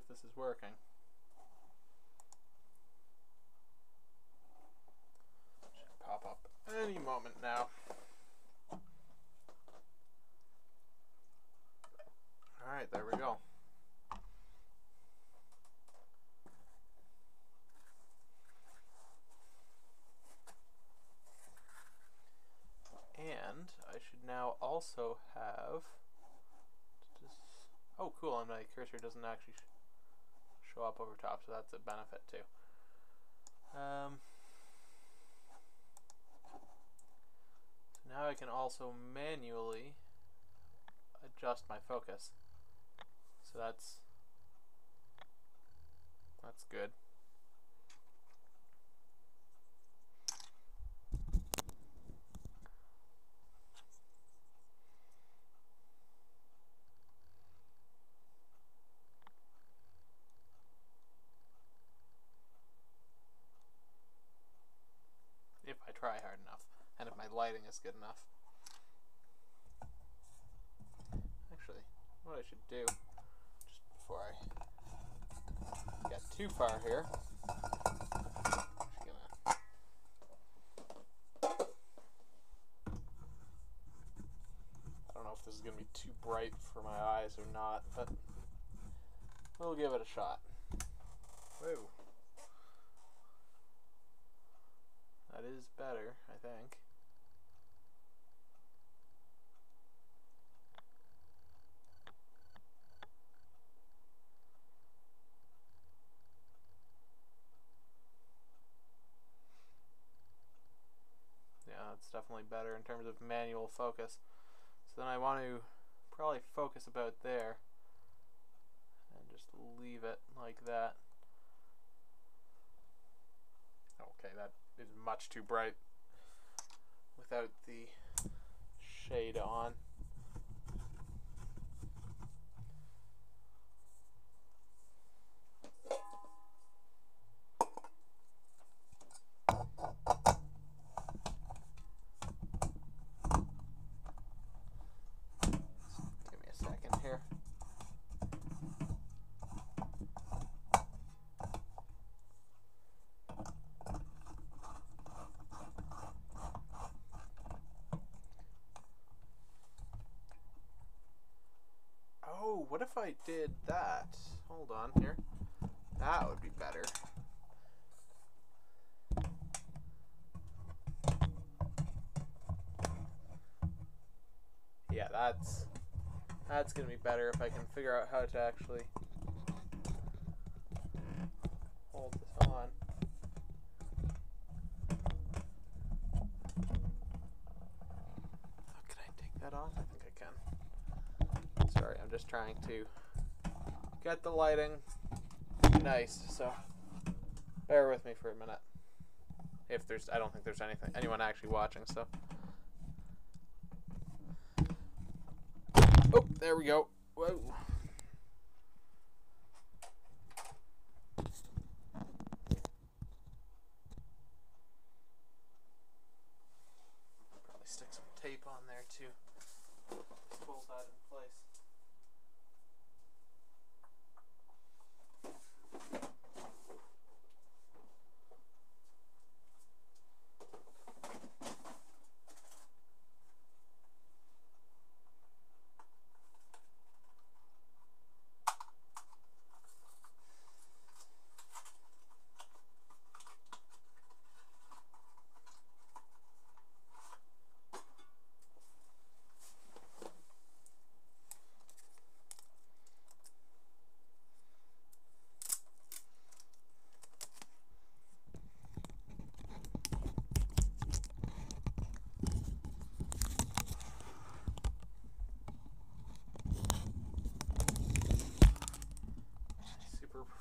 if this is working. Should pop up any moment now. Alright, there we go. And I should now also have just, oh cool, and my cursor doesn't actually show up over top, so that's a benefit too. So now I can also manually adjust my focus. So that's good. If I try hard enough, and if my lighting is good enough. Actually, what I should do, just before I get too far here, I don't know if this is going to be too bright for my eyes or not, but we'll give it a shot. Whoa. That is better, I think. Yeah, that's definitely better in terms of manual focus. So then I want to probably focus about there and just leave it like that. Okay, that is much too bright without the shade on. Give me a second here. Oh, what if I did that? Hold on here. That would be better. Yeah, that's gonna be better if I can figure out how to actually hold this on. Oh, can I take that off? I think I can. Sorry, I'm just trying to get the lighting nice, so bear with me for a minute. If there's, I don't think there's anyone actually watching, so. Oh, there we go. Whoa. Probably stick some tape on there too. Hold that in place.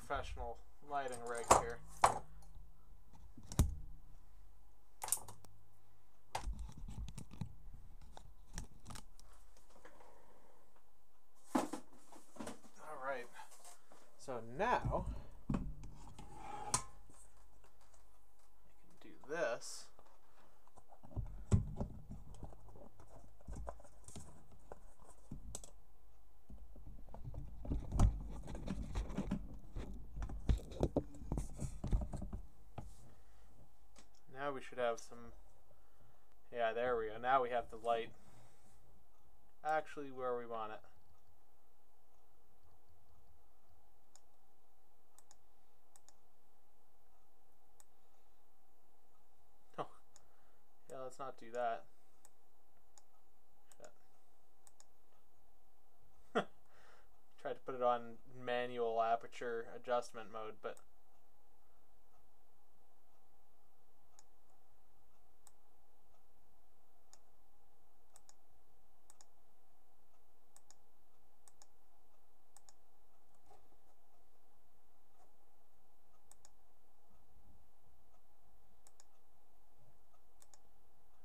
Professional lighting rig here. All right. So now I can do this. we should have some... Yeah, there we go. Now we have the light actually where we want it. Oh, yeah, let's not do that. Shit. Tried to put it on manual aperture adjustment mode, but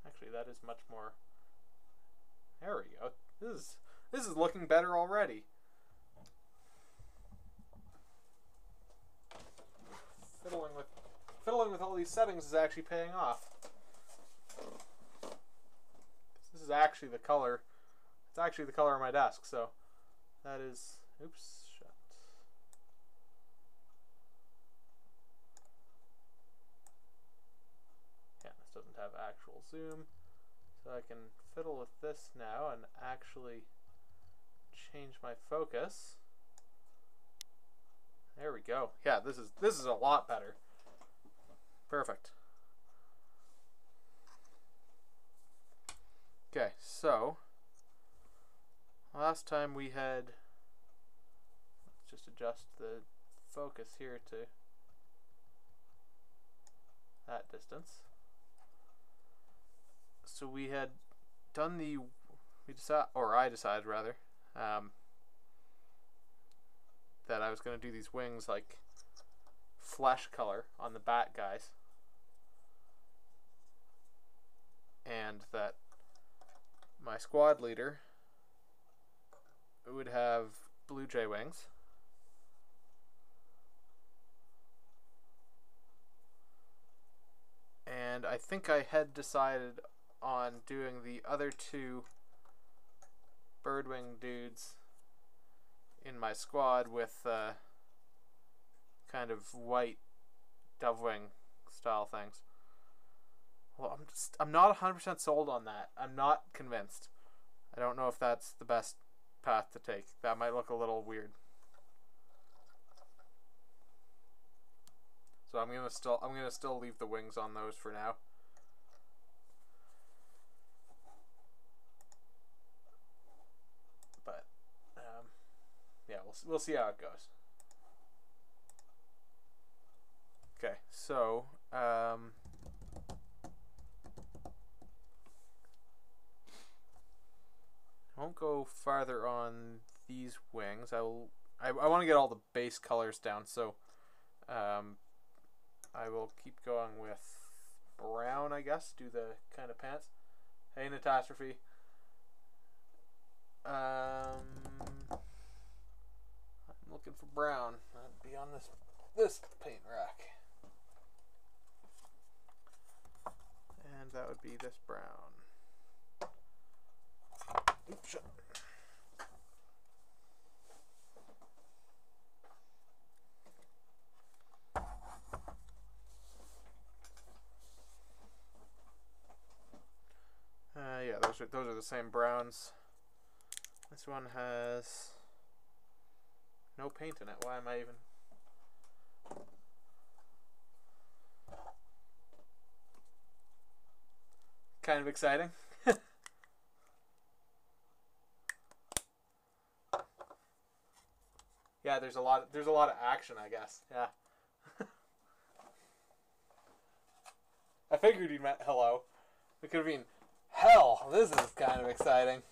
actually that is much more. There we go. This is looking better already. Fiddling with all these settings is actually paying off. This is actually the color. It's actually the color of my desk, so that is... Oops, shut. Yeah, this doesn't have actual zoom. So I can fiddle with this now and actually change my focus. There we go. Yeah, this is a lot better. Perfect. Okay, so last time we had, let's just adjust the focus here to that distance. So we had done I decided rather, that I was going to do these wings like flesh color on the bat guys, and that my squad leader would have blue jay wings, and I think I had decided on doing the other two birdwing dudes in my squad with kind of white dovewing style things. Well, I'm not 100% sold on that. I'm not convinced. I don't know if that's the best path to take. That might look a little weird. So I'm gonna still leave the wings on those for now. But yeah, we'll see how it goes. Okay, so I won't go farther on these wings. I want to get all the base colors down, so I will keep going with brown, I guess. Do the kind of pants. Hey, Catastrophe. I'm looking for brown. That'd be on this paint rack. And that would be this brown. Oops. Yeah, those are the same browns. This one has no paint in it. Why am I even... Kind of exciting. Yeah, there's a lot of action, I guess. Yeah. I figured you meant hello. It could have been, hell, this is kind of exciting.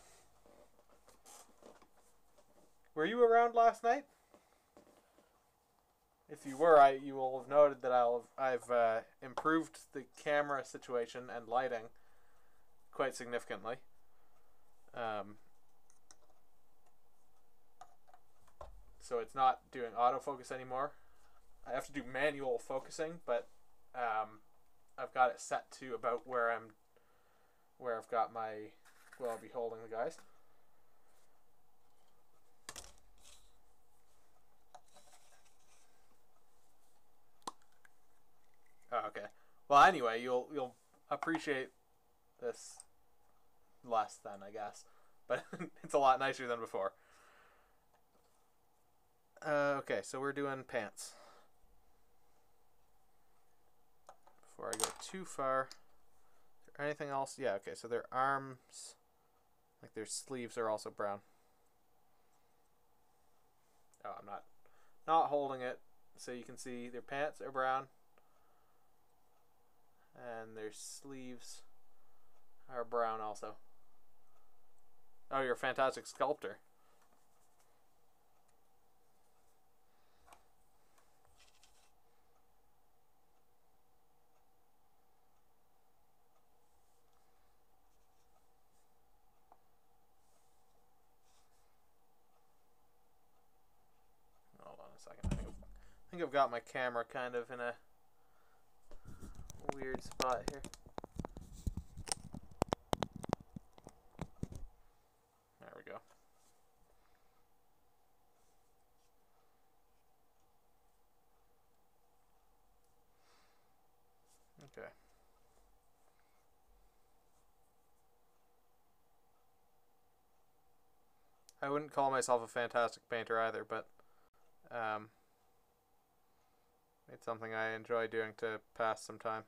Were you around last night? If you were, you will have noted that I've improved the camera situation and lighting quite significantly. So it's not doing autofocus anymore. I have to do manual focusing, but I've got it set to about where I've got where I'll be holding the guys. Oh, okay. Well, anyway, you'll appreciate this less then, I guess. But it's a lot nicer than before. Okay, so we're doing pants. Before I go too far, is there anything else? Yeah, okay, so their arms, like their sleeves are also brown. Oh, I'm not holding it, so you can see their pants are brown. And their sleeves are brown also. Oh, you're a fantastic sculptor. Hold on a second. I think I've got my camera kind of in a weird spot here. There we go. Okay. I wouldn't call myself a fantastic painter either, but it's something I enjoy doing to pass some time.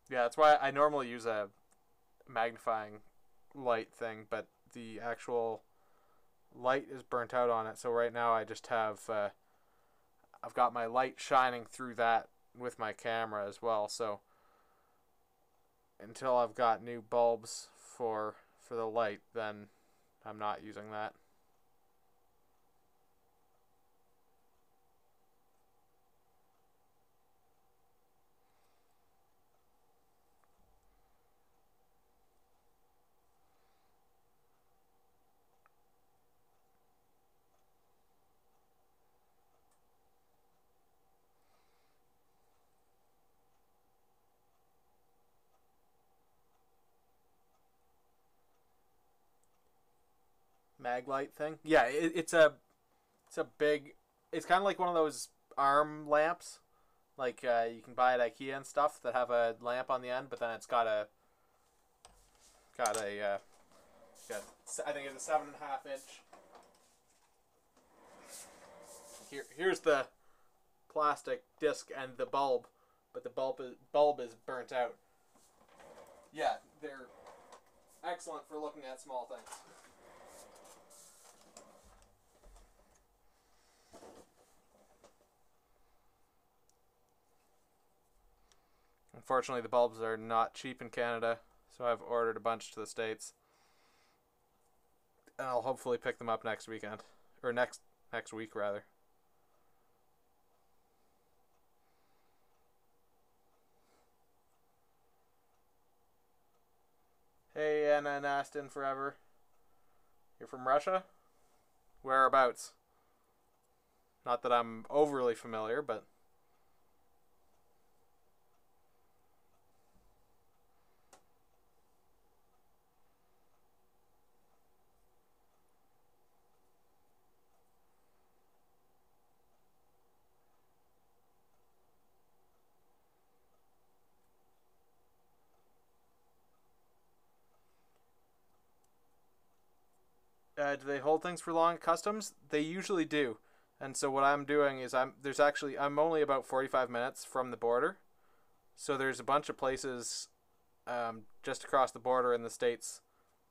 Yeah, that's why I normally use a magnifying light thing, but the actual light is burnt out on it. So right now I just have I've got my light shining through that with my camera as well. So until I've got new bulbs for the light, then I'm not using that. Mag light thing. Yeah, it's a big. It's kind of like one of those arm lamps, like you can buy at IKEA and stuff that have a lamp on the end, but then it's got a I think it's a 7.5 inch. Here's the plastic disc and the bulb, but the bulb is burnt out. Yeah, they're excellent for looking at small things. Unfortunately, the bulbs are not cheap in Canada, so I've ordered a bunch to the States. And I'll hopefully pick them up next weekend. Or next week, rather. Hey, Anna and Aston forever. You're from Russia? Whereabouts? Not that I'm overly familiar, but... do they hold things for long at customs? They usually do. And so what I'm doing is I'm only about 45 minutes from the border. So there's a bunch of places just across the border in the States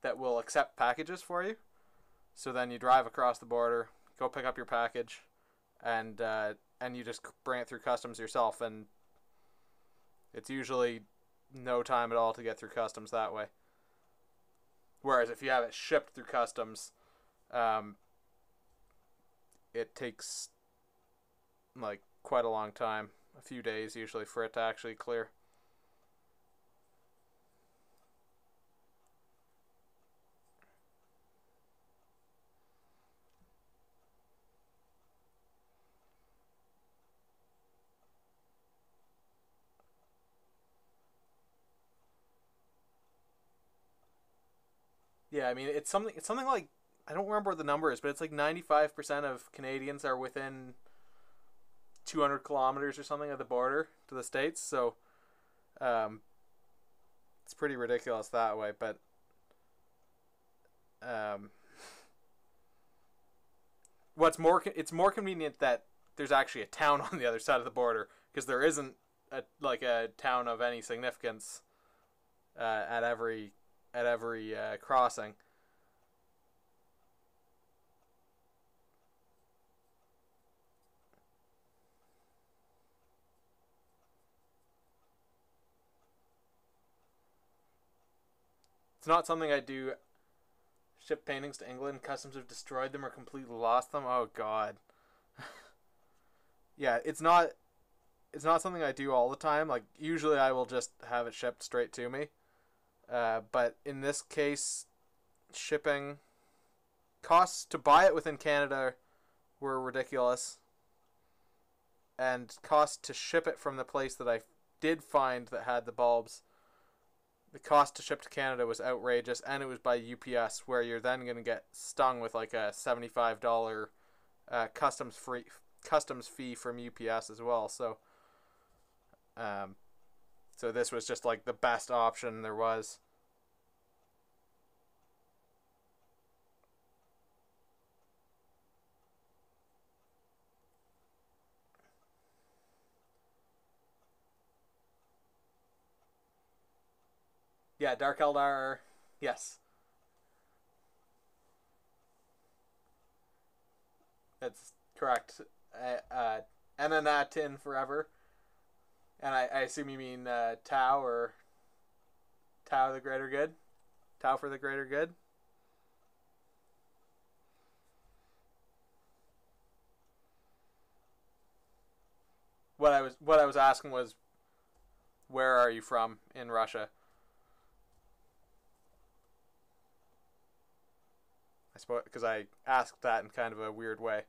that will accept packages for you. So then you drive across the border, go pick up your package, and you just bring it through customs yourself, and it's usually no time at all to get through customs that way. Whereas if you have it shipped through customs, it takes like quite a long time, a few days usually, for it to actually clear. Yeah, I mean it's something like, I don't remember what the number is, but it's like 95% of Canadians are within 200 kilometers or something of the border to the States. So um, it's pretty ridiculous that way. But um, it's more convenient that there's actually a town on the other side of the border, because there isn't a town of any significance at every crossing. It's not something I do. Ship paintings to England. Customs have destroyed them or completely lost them. Oh God. Yeah, it's not. It's not something I do all the time. Like usually, I will just have it shipped straight to me. But in this case, shipping costs to buy it within Canada were ridiculous, and cost to ship it from the place that I did find that had the bulbs, the cost to ship to Canada was outrageous, and it was by UPS, where you're then going to get stung with like a $75 customs fee from UPS as well. So, so this was just like the best option there was. Yeah, Dark Eldar. Yes, that's correct. Enanatin forever. And I assume you mean Tau, or Tau the greater good? Tau for the greater good? What I was asking was, where are you from in Russia? I suppose because I asked that in kind of a weird way.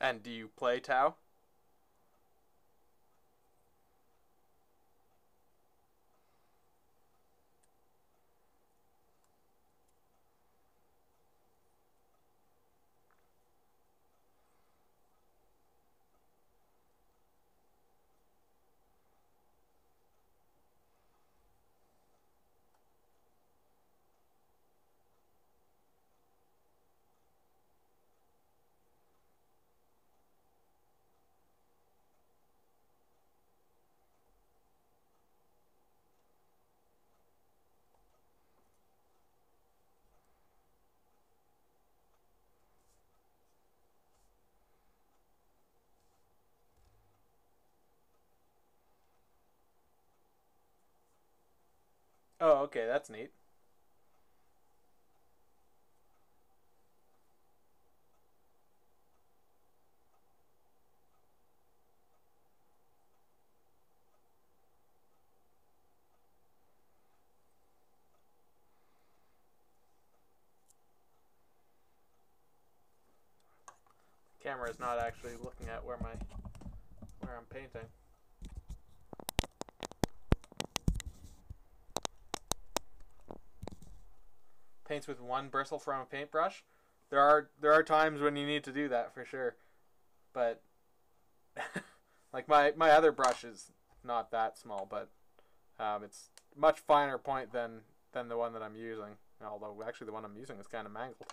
And do you play Tau? Oh, okay, that's neat. Camera is not actually looking at where I'm painting. Paints with one bristle from a paintbrush. There are times when you need to do that for sure, but like my other brush is not that small, but it's much finer point than the one that I'm using. Although actually the one I'm using is kind of mangled.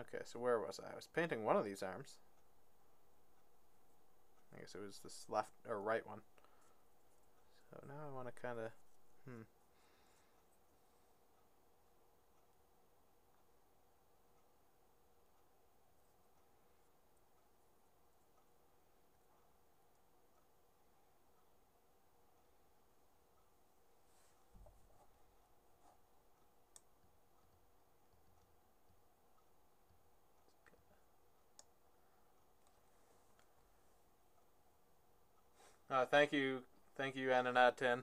Okay, so where was I? I was painting one of these arms. I guess it was this left or right one. So now I want to kind of, Thank you. Thank you, Ananatin.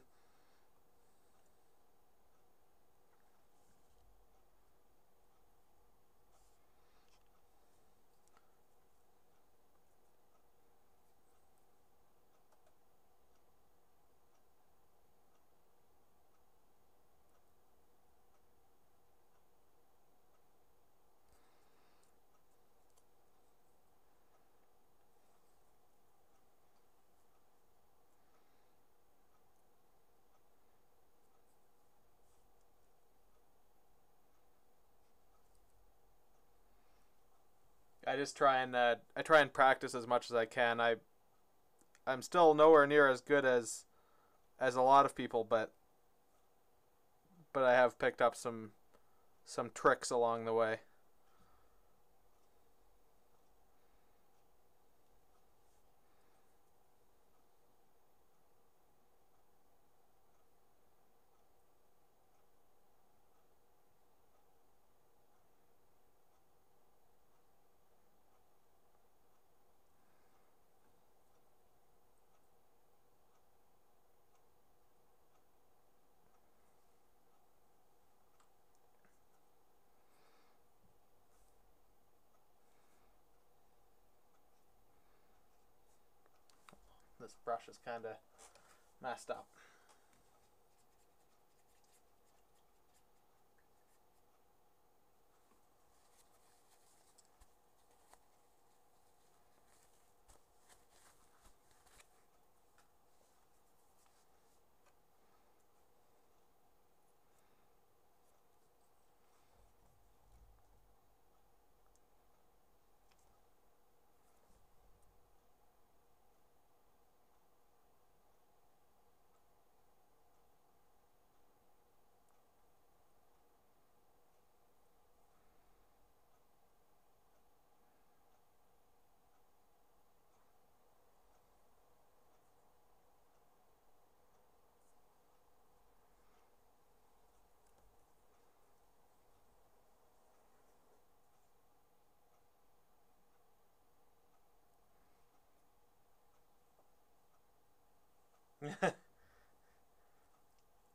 I just try and practice as much as I can. I'm still nowhere near as good as a lot of people, but I have picked up some tricks along the way. This brush is kind of messed up.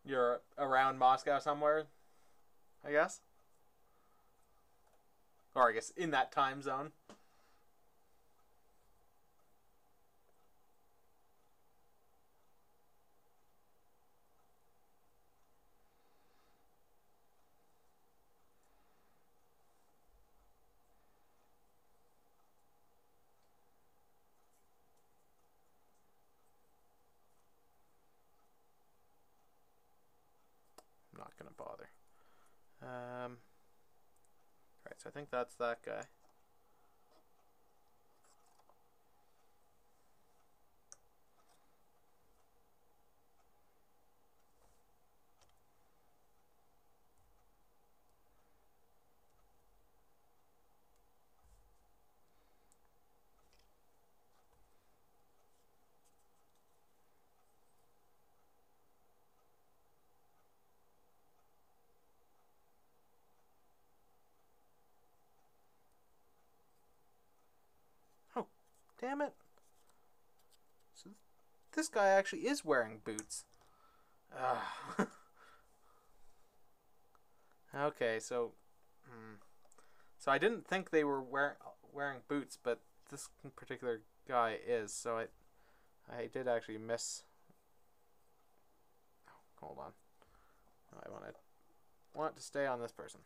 You're around Moscow somewhere, I guess? Or I guess in that time zone. I'm not going to bother. Right, so I think that's that guy. Oh, damn it. So this guy actually is wearing boots. Okay, so so I didn't think they were wearing boots, but this particular guy is. So I did actually miss. Oh, hold on. I want it to stay on this person.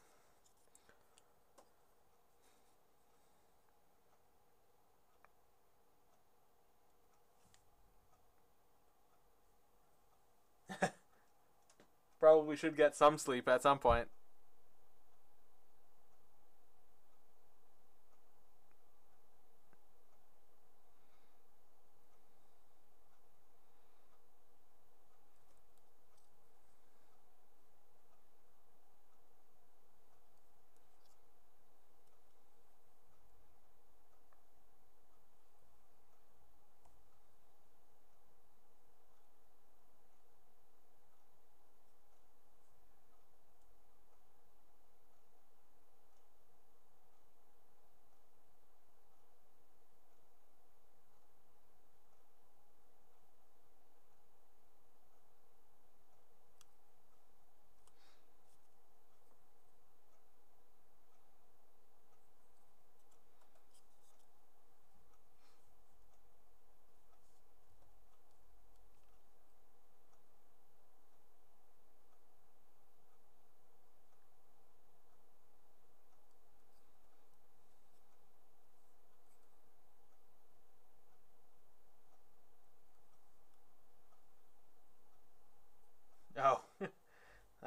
Probably should get some sleep at some point.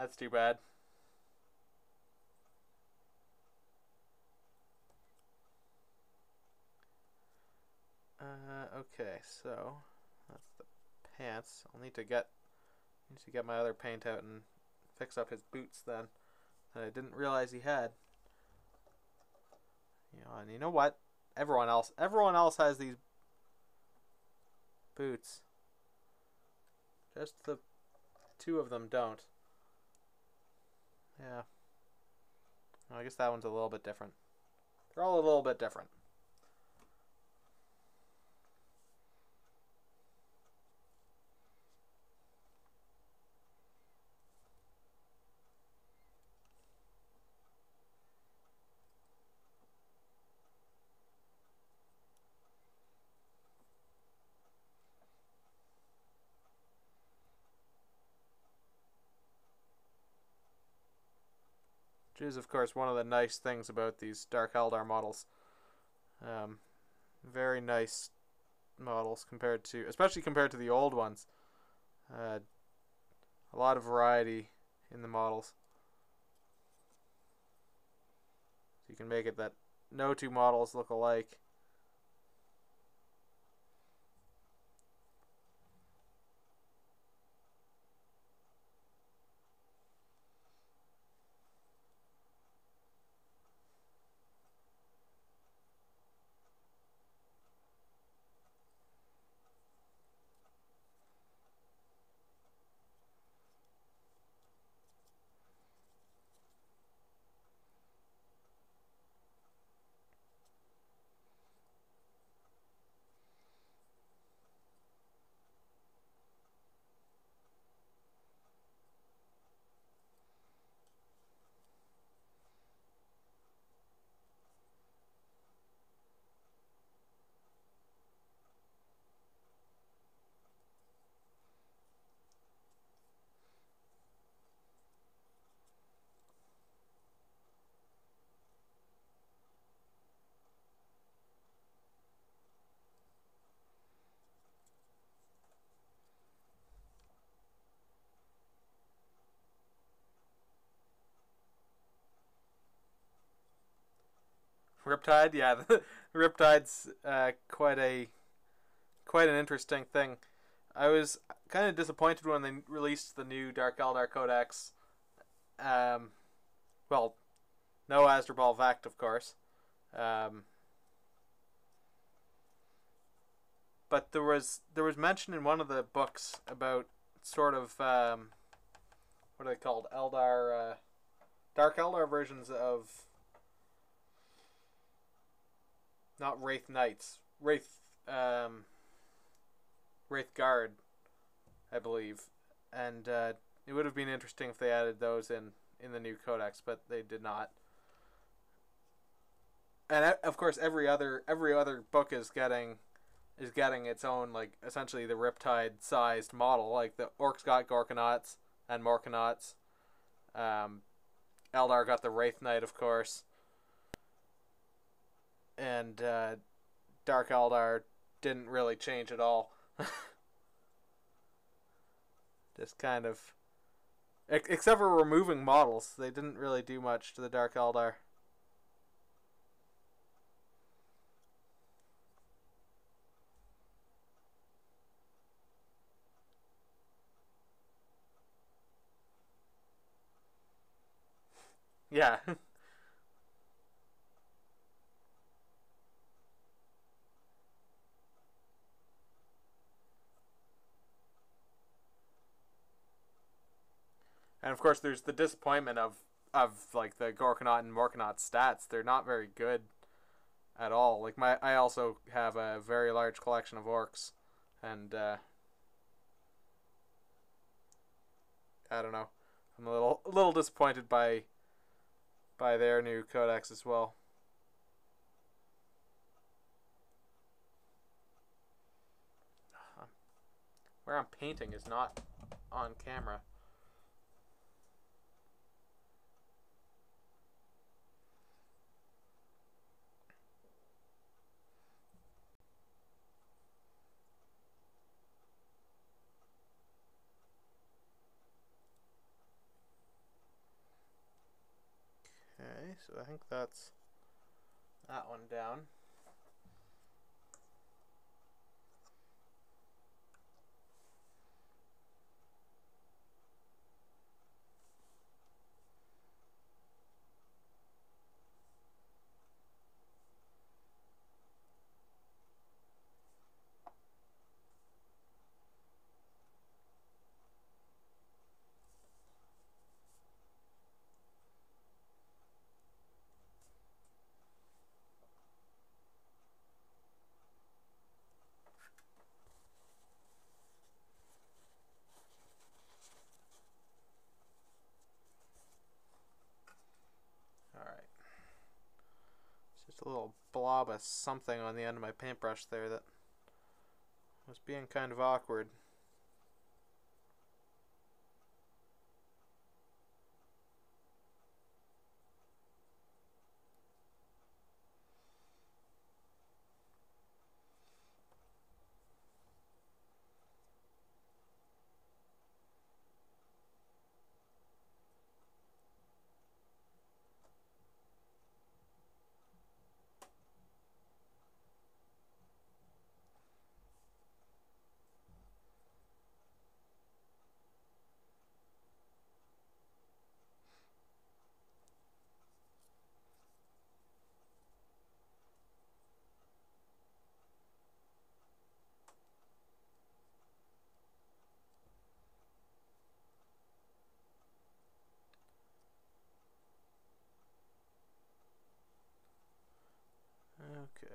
That's too bad. Okay, so that's the pants. I'll need to get my other paint out and fix up his boots then. That I didn't realize he had. And you know what? Everyone else has these boots. Just the two of them don't. Yeah. I guess that one's a little bit different. They're all a little bit different. Which is, of course, one of the nice things about these Dark Eldar models. Very nice models especially compared to the old ones. A lot of variety in the models. So you can make it that no two models look alike. Riptide, yeah, the Riptide's quite an interesting thing. I was kind of disappointed when they released the new Dark Eldar Codex. Well, no Asdrubal Vact, of course. But there was mention in one of the books about sort of what are they called? Eldar, Dark Eldar versions of not Wraith Knights, Wraith Guard, I believe, and it would have been interesting if they added those in the new codex, but they did not. And of course, every other book is getting its own, like, essentially the Riptide sized model. Like the Orcs got Gorkanauts and Morkanauts. Eldar got the Wraith Knight, of course. And Dark Eldar didn't really change at all. Just kind of, except for removing models, they didn't really do much to the Dark Eldar. Yeah. And of course, there's the disappointment of like the Gorkanaut and Morkanaut stats. They're not very good at all. Like I also have a very large collection of orcs, and I don't know. I'm a little disappointed by their new codex as well. Where I'm painting is not on camera. so I think that's that one down. Alright. Just a little blob of something on the end of my paintbrush there that was being kind of awkward. Okay.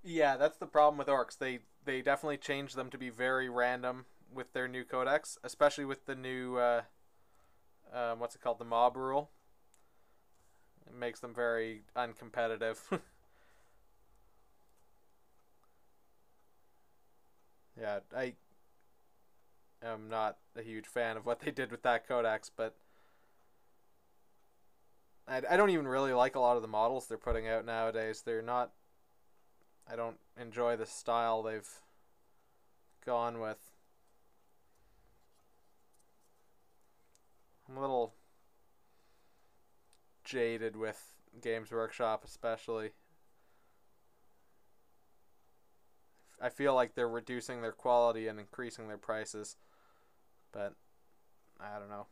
Yeah, that's the problem with orcs. They definitely changed them to be very random with their new codex, especially with the new what's it called, the mob rule. It makes them very uncompetitive. Yeah, I am not a huge fan of what they did with that codex, but I don't even really like a lot of the models they're putting out nowadays. They're not. I don't enjoy the style they've gone with. I'm a little jaded with Games Workshop, especially. I feel like they're reducing their quality and increasing their prices, but I don't know.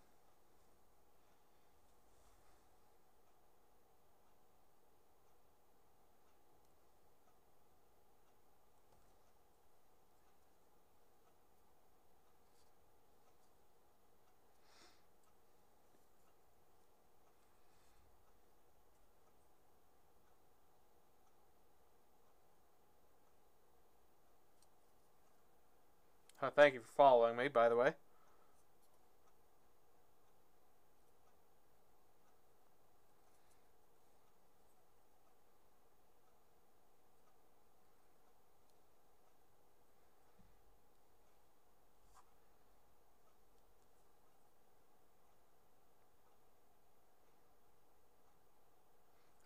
Oh, thank you for following me, by the way.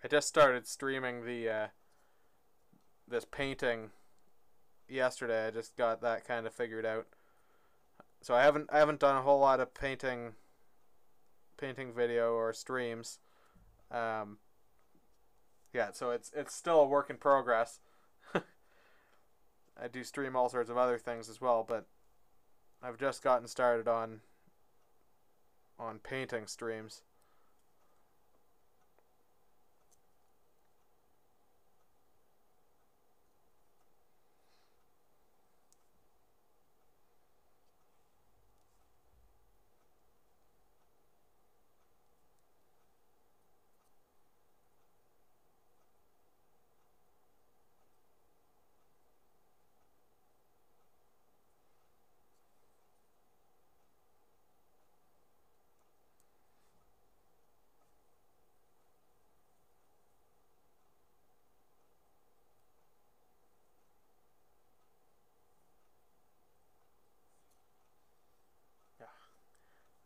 I just started streaming the this painting yesterday. I just got that kind of figured out. So I haven't done a whole lot of painting video or streams. Um, yeah, so it's still a work in progress. I do stream all sorts of other things as well, but I've just gotten started on painting streams.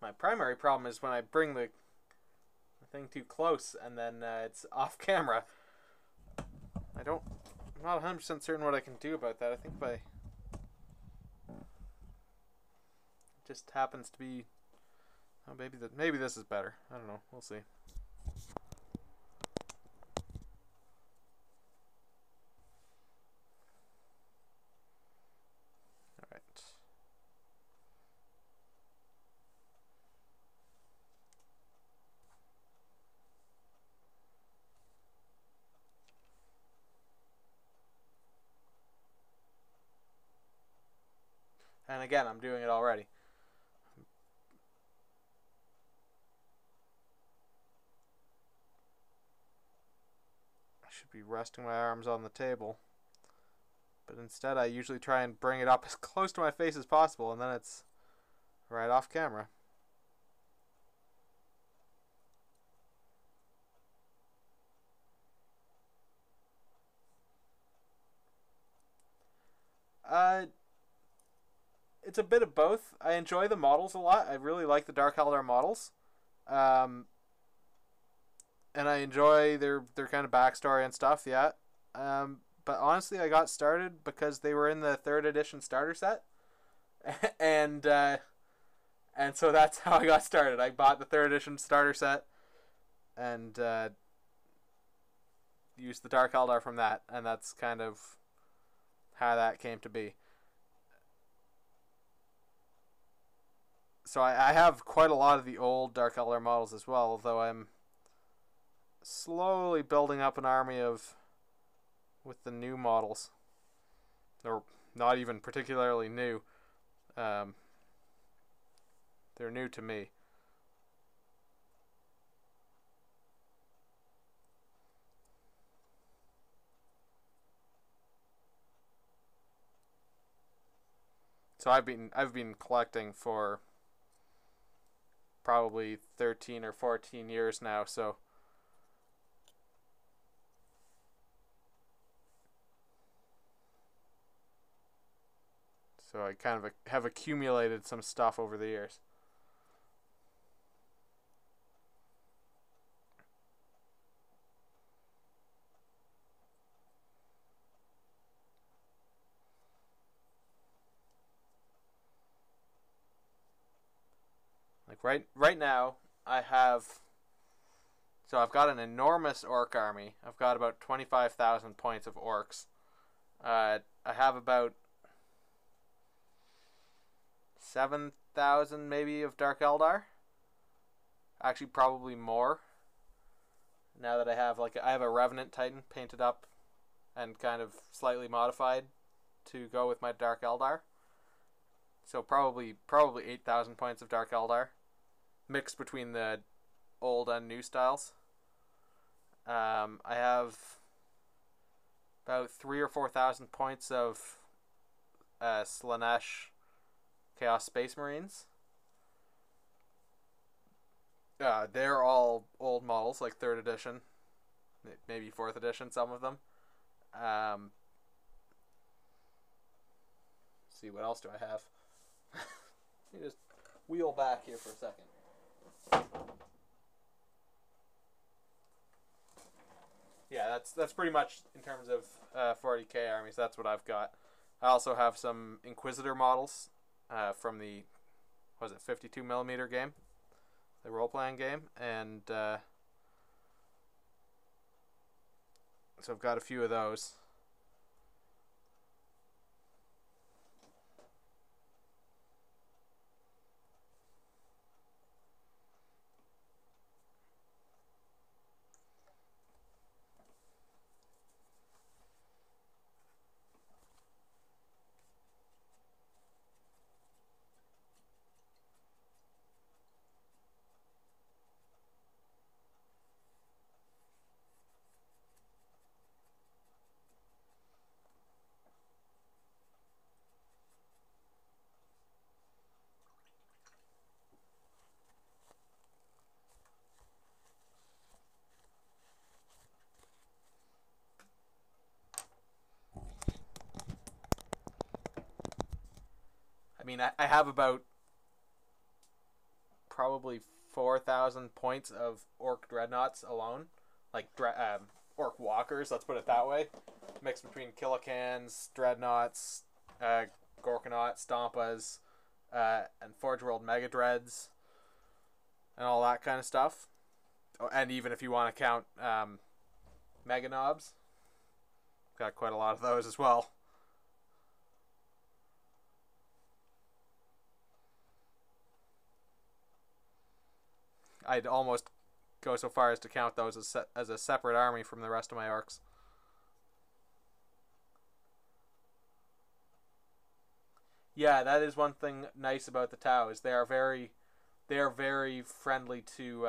My primary problem is when I bring the thing too close and then it's off camera. I'm not 100% certain what I can do about that. I think if I... It just happens to be... Oh, maybe this is better. I don't know. We'll see. Alright. And again, I'm doing it already. I should be resting my arms on the table. But instead I usually try and bring it up as close to my face as possible, and then it's right off camera. It's a bit of both. I enjoy the models a lot. I really like the Dark Eldar models. And I enjoy their kind of backstory and stuff, yeah. But honestly, I got started because they were in the 3rd edition starter set. and so that's how I got started. I bought the 3rd edition starter set and used the Dark Eldar from that, and that's kind of how that came to be. So I have quite a lot of the old Dark Eldar models as well, although I'm slowly building up an army with the new models. They're not even particularly new. They're new to me. So I've been collecting for probably 13 or 14 years now, so I kind of have accumulated some stuff over the years. Like right now, I've got an enormous orc army. I've got about 25,000 points of orcs. I have about 7,000 maybe of Dark Eldar. Actually, probably more. Now that I have a Revenant Titan painted up and kind of slightly modified to go with my Dark Eldar. So probably 8,000 points of Dark Eldar, mixed between the old and new styles. I have about 3,000 or 4,000 points of Slaanesh Chaos Space Marines. They're all old models, like 3rd edition, maybe 4th edition, some of them. Let's see, what else do I have? Let me just wheel back here for a second. Yeah, that's pretty much in terms of 40k armies. That's what I've got. I also have some Inquisitor models from the 52mm game, the role-playing game, and so I've got a few of those. I mean, I have about probably 4,000 points of orc dreadnoughts alone, like orc walkers. Let's put it that way. Mixed between Killicans, dreadnoughts, Gorkanauts, Stompas, and Forge World Mega Dreads, and all that kind of stuff. And even if you want to count Mega Knobs, got quite a lot of those as well. I'd almost go so far as to count those as a separate army from the rest of my orcs. Yeah, that is one thing nice about the Tau, is they are very friendly to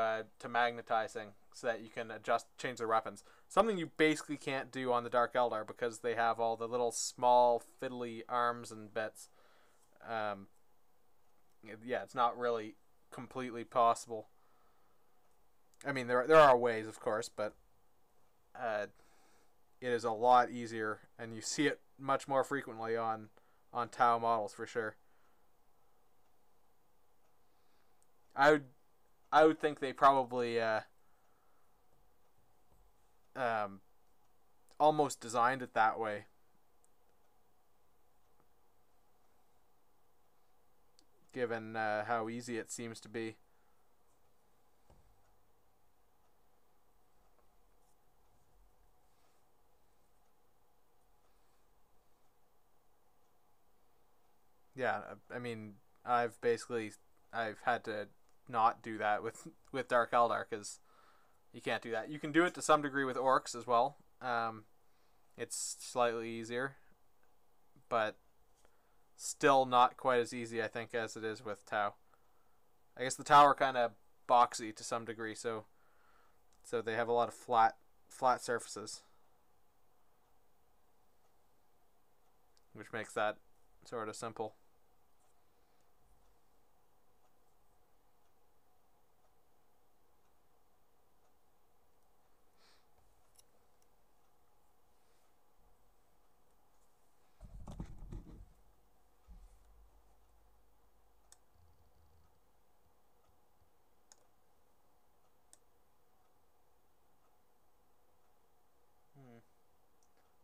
magnetizing, so that you can change their weapons. Something you basically can't do on the Dark Eldar because they have all the little small fiddly arms and bits. Yeah, it's not really completely possible. I mean, there are ways, of course, but it is a lot easier, and you see it much more frequently on Tau models for sure. I would think they probably almost designed it that way, given how easy it seems to be. Yeah, I mean, I've had to not do that with Dark Eldar, because you can't do that. You can do it to some degree with orcs as well. It's slightly easier, but still not quite as easy, I think, as it is with Tau. I guess the Tau are kind of boxy to some degree, so they have a lot of flat surfaces, which makes that sort of simple.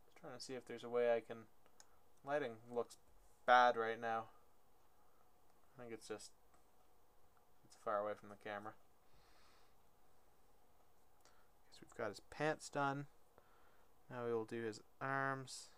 Just trying to see if there's a way I can... Lighting looks bad right now. I think it's far away from the camera. So we've got his pants done. Now we will do his arms.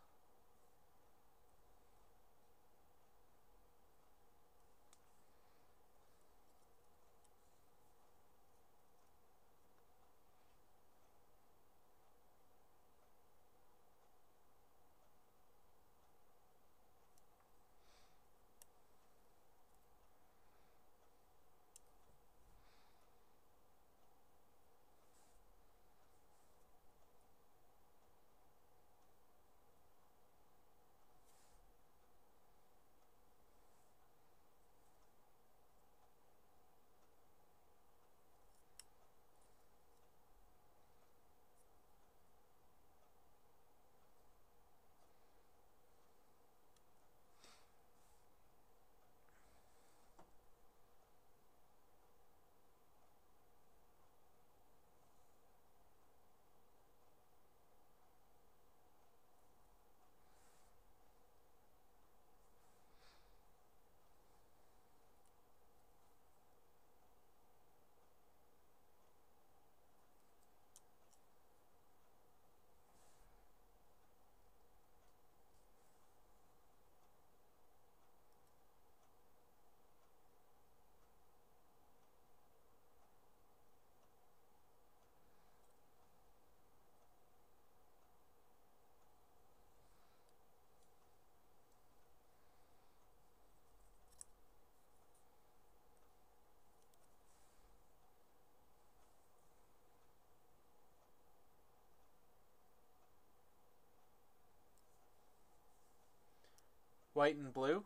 White and blue?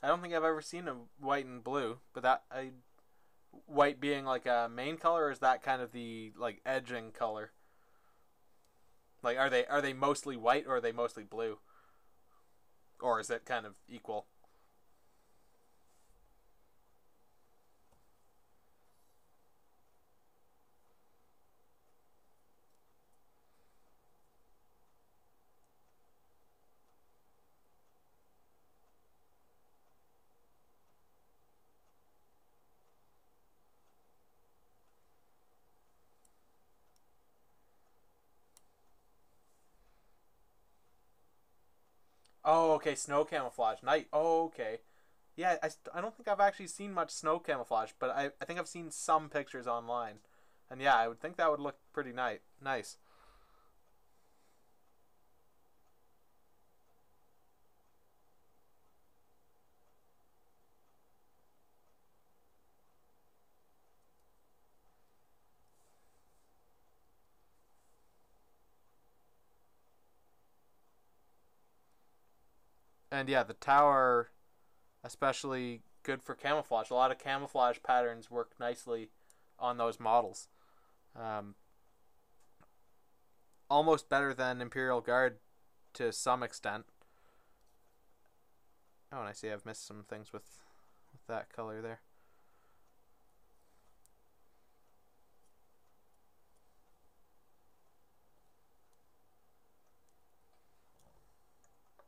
I don't think I've ever seen a white and blue, but white being like a main color, or is that kind of the like edging color? Like, are they mostly white, or are they mostly blue? Or is it kind of equal? Oh, okay, snow camouflage. Night. Oh, okay. Yeah, I don't think I've actually seen much snow camouflage, but I think I've seen some pictures online. And yeah, I would think that would look pretty nice. And yeah, the tower, especially good for camouflage. A lot of camouflage patterns work nicely on those models. Um, Almost better than Imperial Guard to some extent. Oh, and I see I've missed some things with that color there.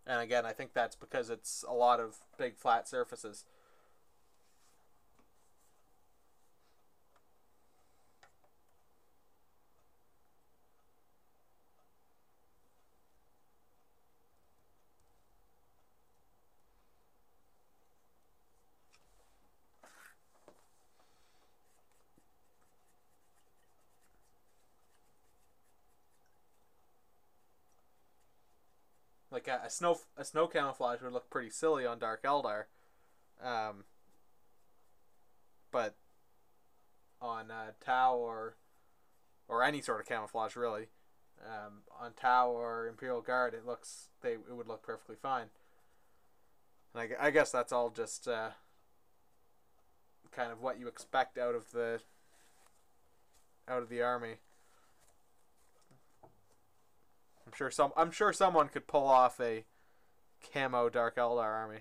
And again, I think that's because it's a lot of big flat surfaces. Like a snow camouflage would look pretty silly on Dark Eldar, um, but on Tau or any sort of camouflage really, on Tau or Imperial Guard, it would look perfectly fine. And I guess that's all just kind of what you expect out of the army. I'm sure someone could pull off a camo Dark Eldar army.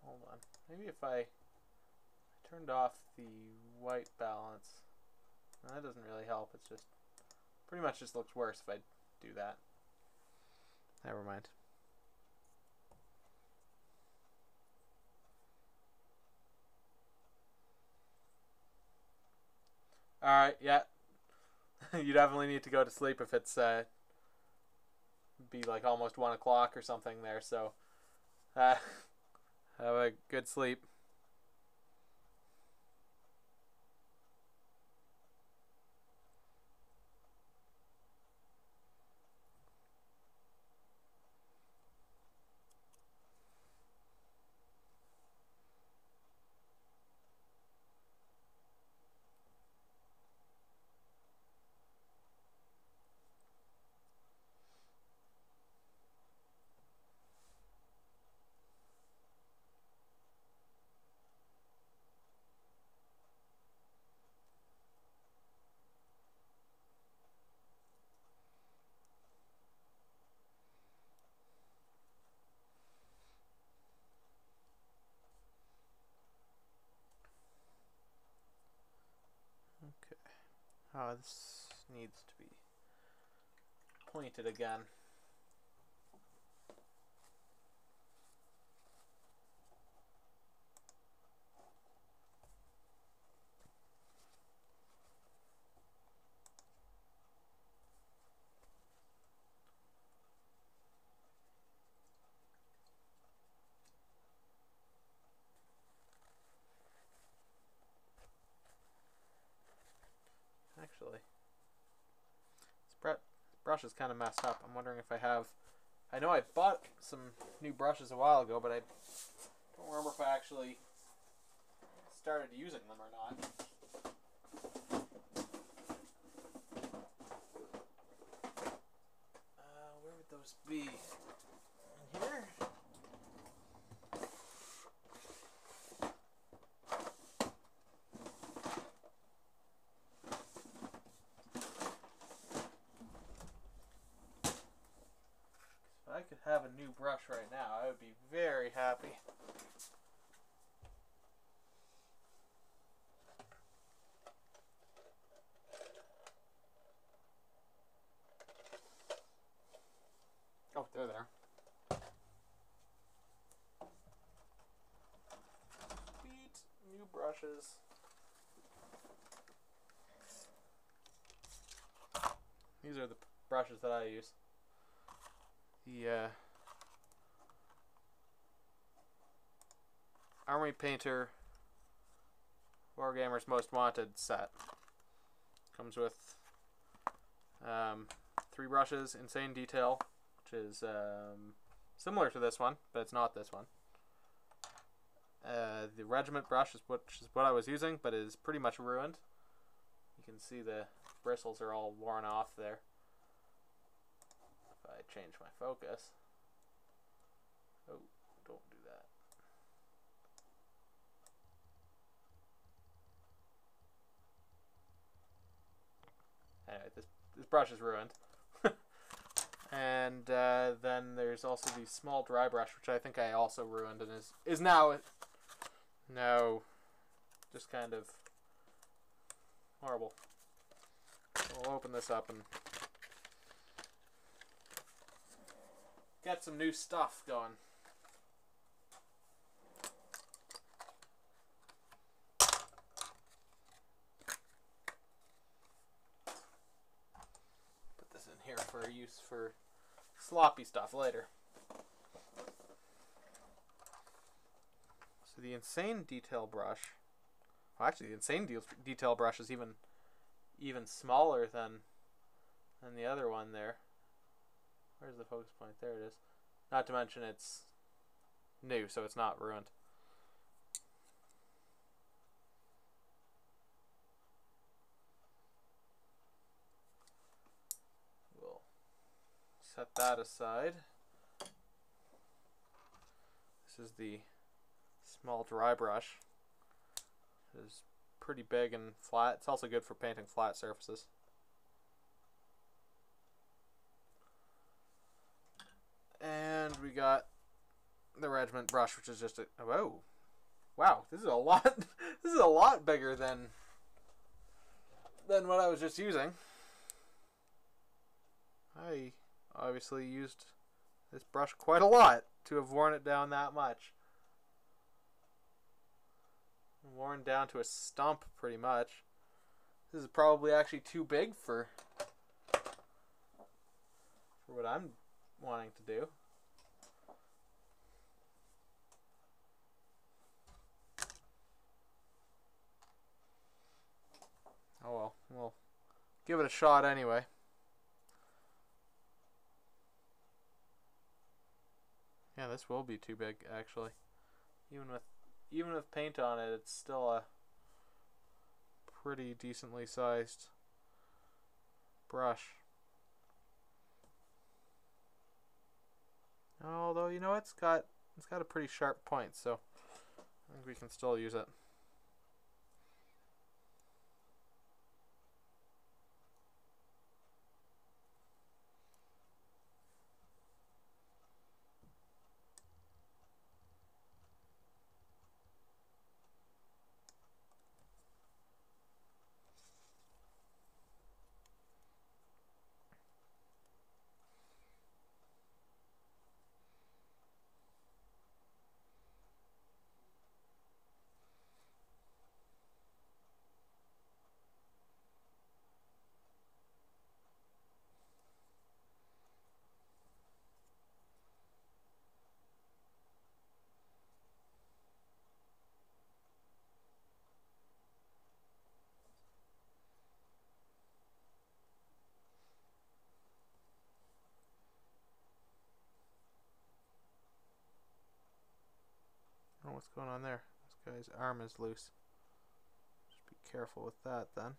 Hold on. Maybe if I turned off the white balance. No, that doesn't really help. It's just pretty much just looks worse if I do that. Never mind. All right, yeah. You definitely need to go to sleep if it's be like almost 1 o'clock or something there. So uh, have a good sleep. Okay. Oh, this needs to be pointed again. Actually, this brush is kind of messed up. I'm wondering if I have... I know I bought some new brushes a while ago, but I don't remember if I actually started using them or not. Where would those be? In here? If I could have a new brush right now, I would be very happy. Oh, they're there. Sweet new brushes. These are the brushes that I use. The Army Painter Wargamers Most Wanted set. Comes with 3 brushes, Insane Detail, which is similar to this one, but it's not this one. The Regiment brush is what I was using, but is pretty much ruined. You can see the bristles are all worn off there. If I change my focus. Oh, don't do that. Anyway, this brush is ruined. And then there's also the small dry brush, which I think I also ruined and is now just kind of horrible. So we'll open this up and get some new stuff going. Put this in here for use for sloppy stuff later. So the Insane Detail brush, well, actually the Insane Detail brush is even smaller than the other one there. Where's the focus point? There it is. Not to mention it's new, so it's not ruined. We'll set that aside. This is the small dry brush. It is pretty big and flat. It's also good for painting flat surfaces. And we got the Regiment brush, which is just a whoa, wow! This is a lot. This is a lot bigger than what I was just using. I obviously used this brush quite a lot to have worn it down that much. Worn down to a stump, pretty much. This is probably actually too big for what I'm wanting to do. Oh well, we'll give it a shot anyway. Yeah, this will be too big actually. Even with paint on it, it's still a pretty decently sized brush. Although, you know, it's got a pretty sharp point, so I think we can still use it. what's going on there? This guy's arm is loose. Just be careful with that then.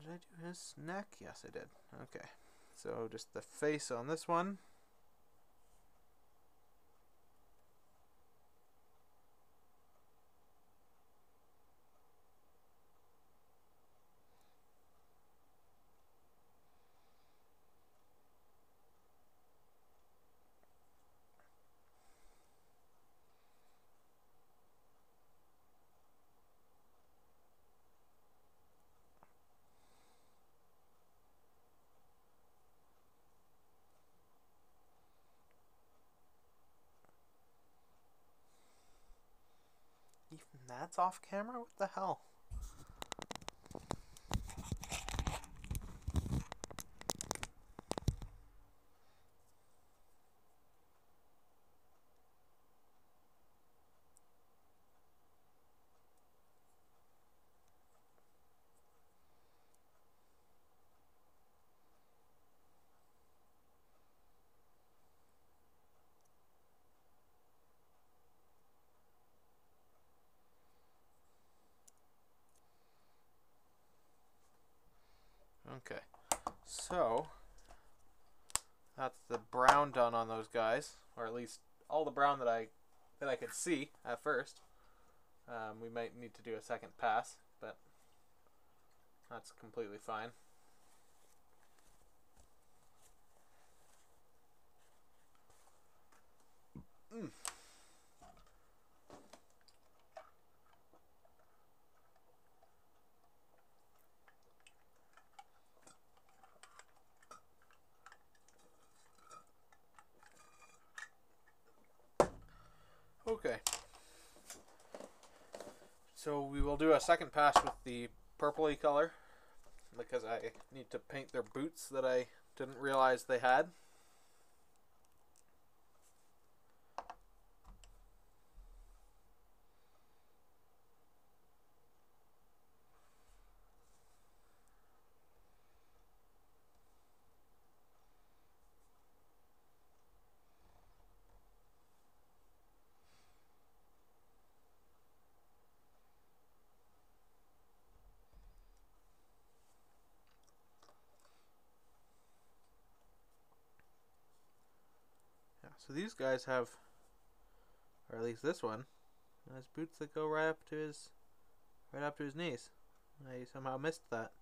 Did I do his neck? Yes, I did. Okay. So just the face on this one. Even that's off camera? What the hell? Okay, so that's the brown done on those guys, or at least all the brown that I could see at first. We might need to do a second pass, but that's completely fine. Okay. So we will do a second pass with the purpley color, because I need to paint their boots that I didn't realize they had. So these guys have, or at least this one, has boots that go right up to his knees. I somehow missed that.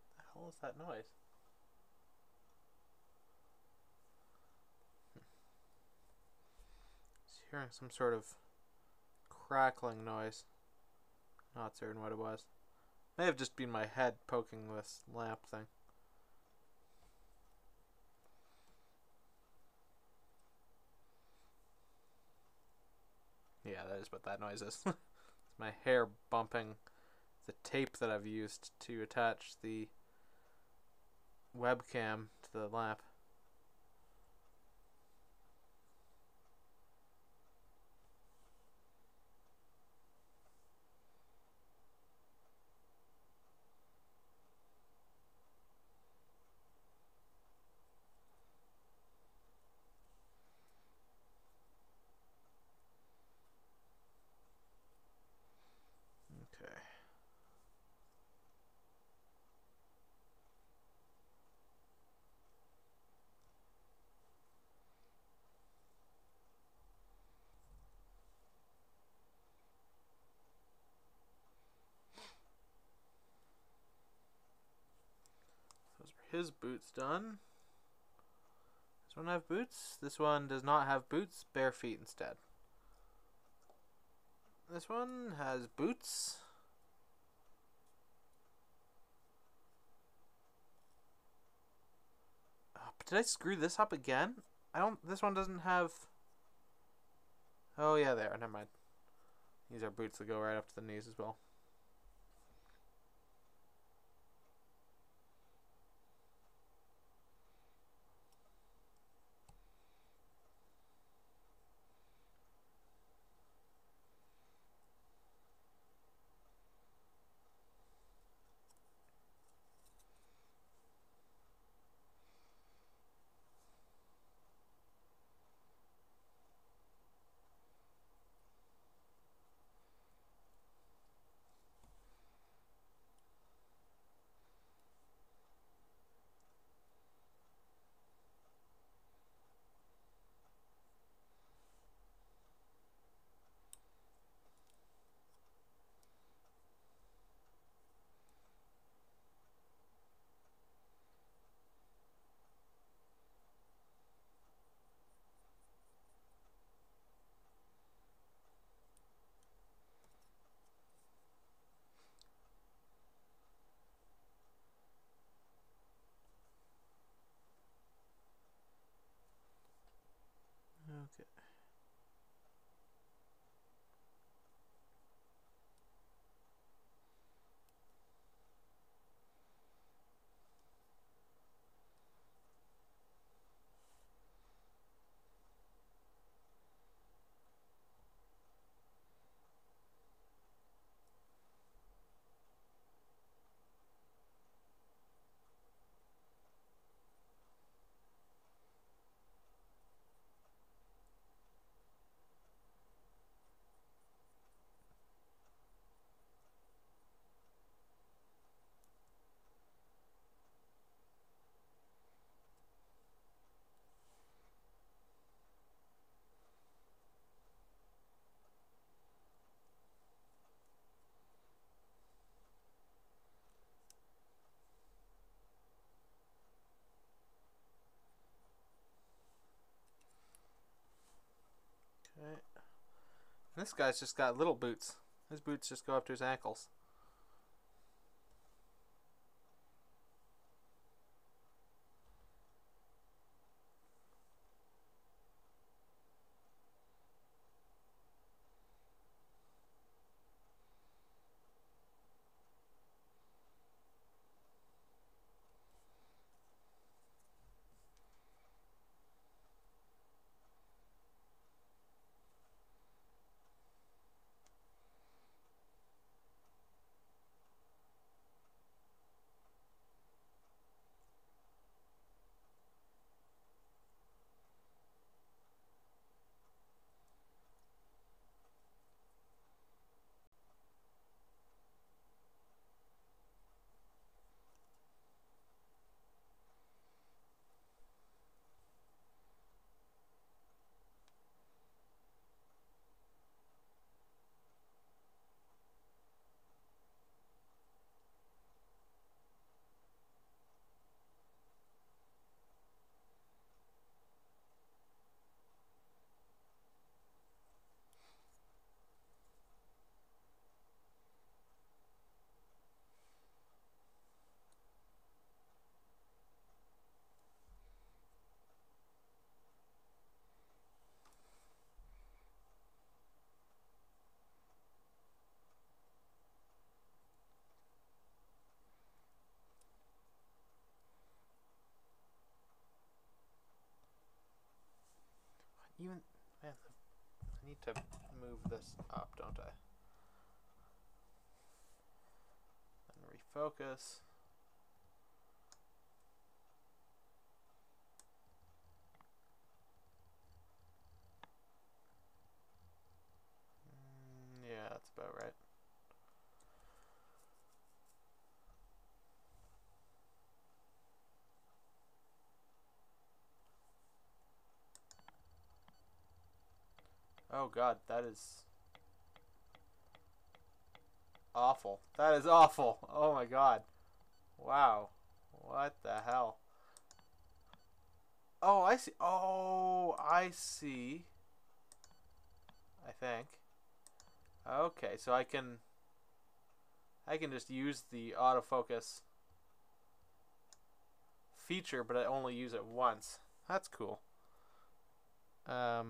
What the hell is that noise? Just hearing some sort of crackling noise. Not certain what it was. May have just been my head poking this lamp thing. Yeah, that is what that noise is. It's my hair bumping the tape that I've used to attach the webcam to the lamp. Okay. his boots done. Does this one have boots? This one does not have boots, bare feet instead. This one has boots. But did I screw this up again? This one doesn't have... Oh yeah, there, never mind. These are boots that go right up to the knees as well. Okay. Okay. This guy's just got little boots. His boots just go up to his ankles. Man, I need to move this up, don't I? And refocus. Yeah, that's about right. Oh god, that is awful. That is awful. Oh my god. Wow. What the hell? Oh, I see. Oh, I see. I think. Okay, so I can just use the autofocus feature, but I only use it once. That's cool. Okay,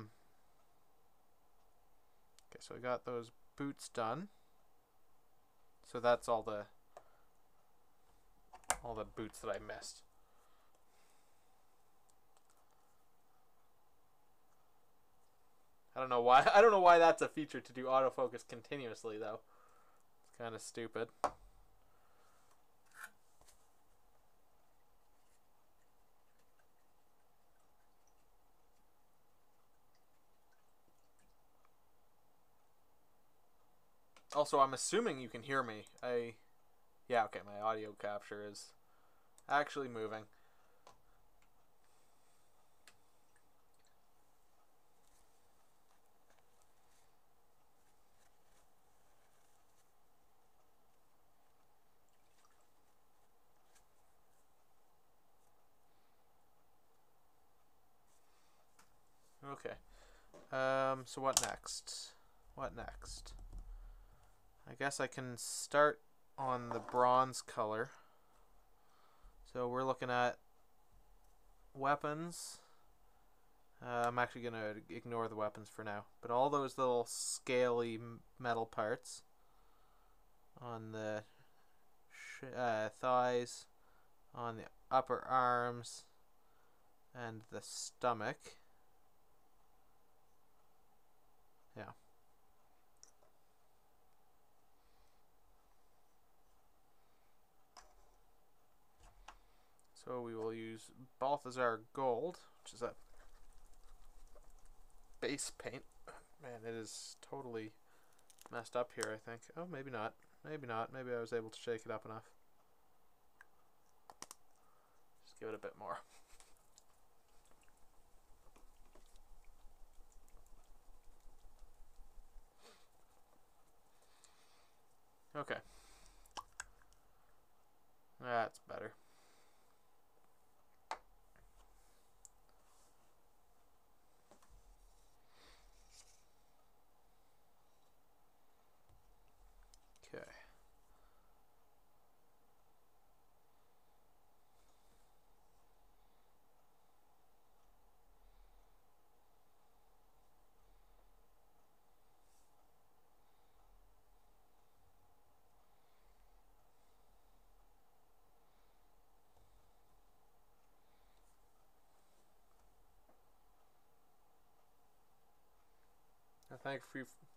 so I got those boots done. So that's all the boots that I missed. I don't know why that's a feature to do autofocus continuously though. It's kind of stupid. Also, I'm assuming you can hear me. Yeah, okay, my audio capture is actually moving. Okay. So what next? What next? I guess I can start on the bronze color. So we're looking at weapons. I'm actually going to ignore the weapons for now. But all those little scaly metal parts on the thighs, on the upper arms, and the stomach. Yeah. So we will use Balthazar Gold, which is a base paint. Man, it is totally messed up here, I think. Oh, maybe not. Maybe not. Maybe I was able to shake it up enough. Just give it a bit more. Okay. That's better. Okay.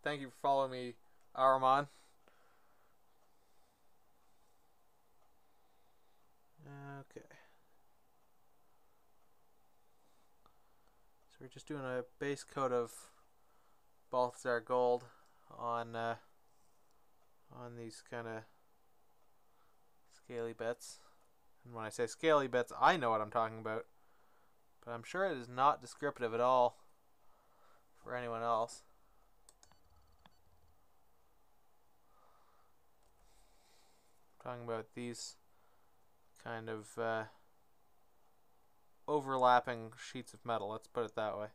Thank you for following me, Aramon. Okay. So we're just doing a base coat of Balthazar Gold on these kind of scaly bits. And when I say scaly bits, I know what I'm talking about. But I'm sure it is not descriptive at all for anyone else. I'm talking about these kind of overlapping sheets of metal, let's put it that way.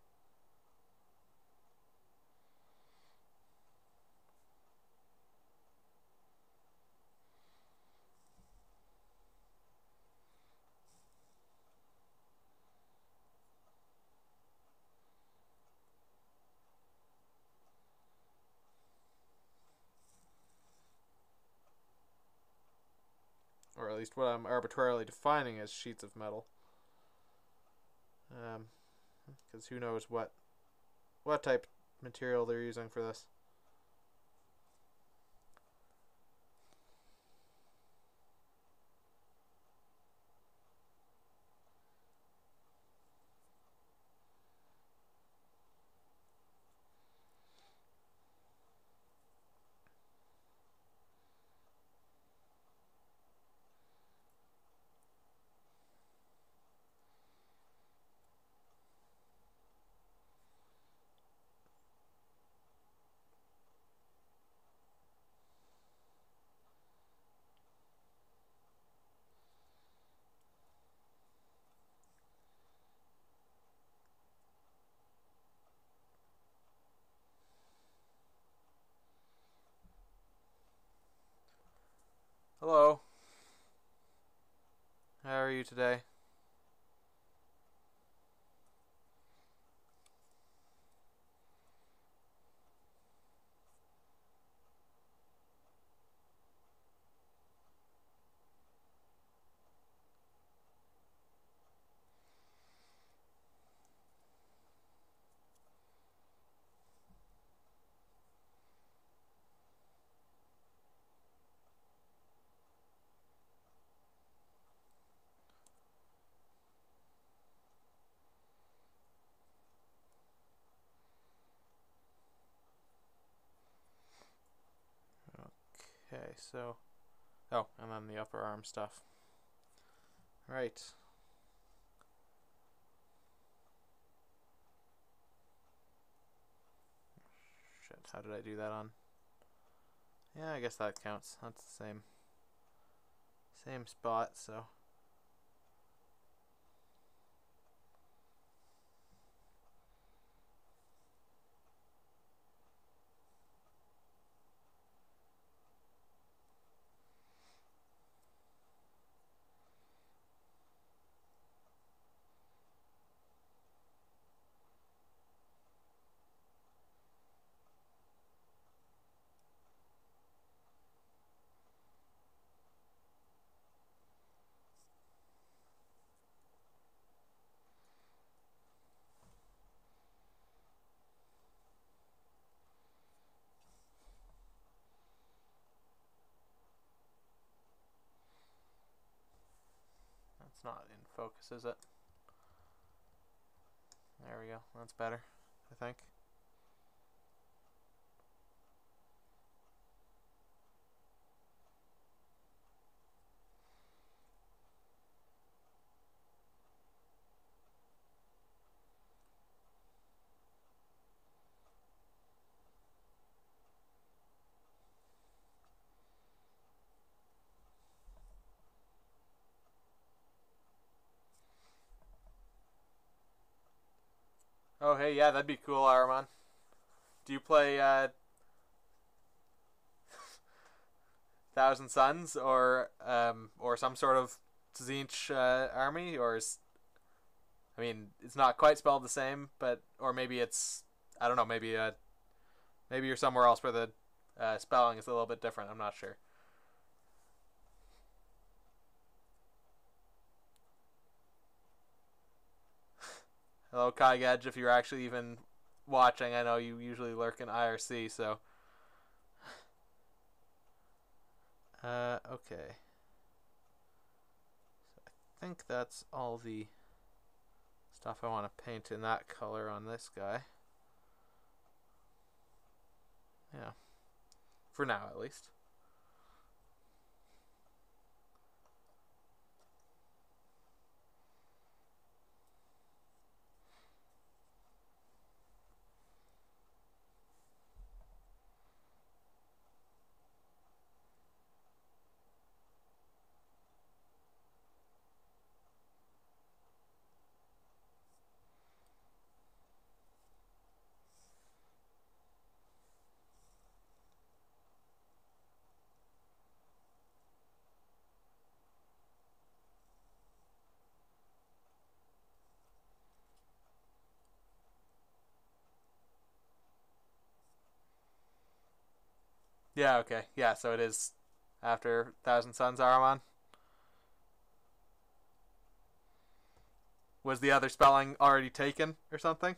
Or at least what I'm arbitrarily defining as sheets of metal. Because who knows what type of material they're using for this. Hello. How are you today? Okay, so... Oh, and then the upper arm stuff. Right. Shit, how did I do that on? Yeah, I guess that counts. That's the same spot, so... That's not in focus, is it? There we go. That's better, I think. Oh, hey, yeah, that'd be cool, Araman. Do you play Thousand Suns or some sort of Tzeentch army, or is, I mean, it's not quite spelled the same, but or maybe it's, I don't know, maybe you're somewhere else where the spelling is a little bit different. I'm not sure. Hello, Kai Gedge, if you're actually even watching. I know you usually lurk in IRC, so. Okay. So I think that's all the stuff I want to paint in that color on this guy. Yeah. For now, at least. Yeah, okay. Yeah, so it is after Thousand Suns, Araman. Was the other spelling already taken or something?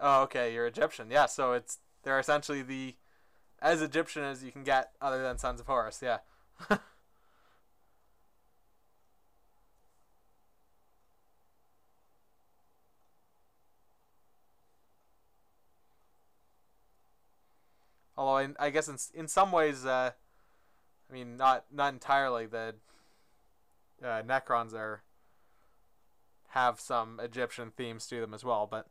Oh, okay, you're Egyptian. Yeah, so they're essentially the as Egyptian as you can get other than Sons of Horus, yeah. Although I guess in some ways, I mean, not entirely. The Necrons are have some Egyptian themes to them as well, but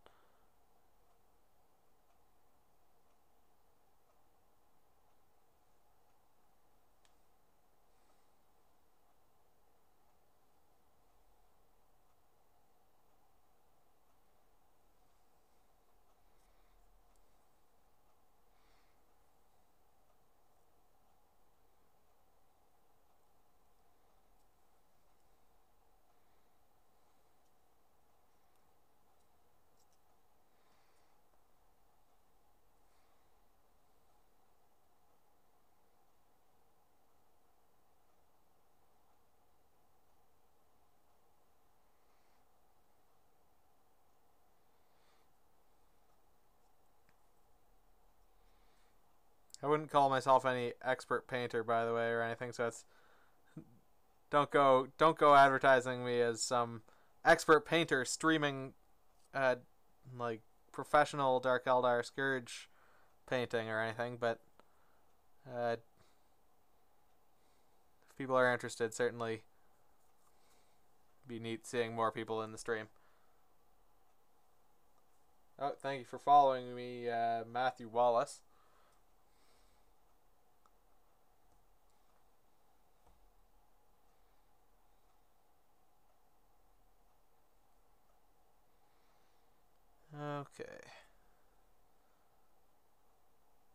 I wouldn't call myself any expert painter, by the way, or anything. So it's don't go advertising me as some expert painter streaming, like professional Dark Eldar Scourge painting or anything. But if people are interested, certainly be neat seeing more people in the stream. Oh, thank you for following me, Matthew Wallace. Okay.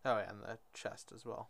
Oh, yeah, and the chest as well.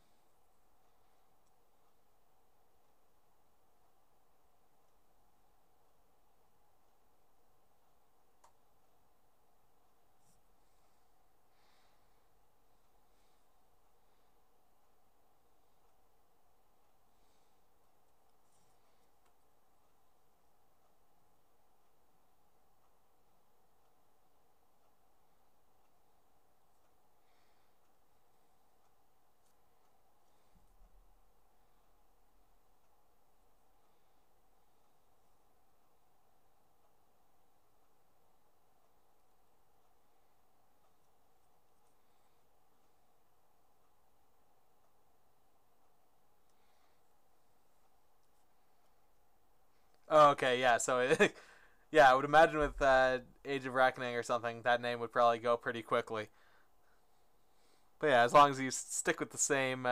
Oh, okay, yeah. So, yeah, I would imagine with Age of Reckoning or something, that name would probably go pretty quickly. But yeah, as long as you stick with the same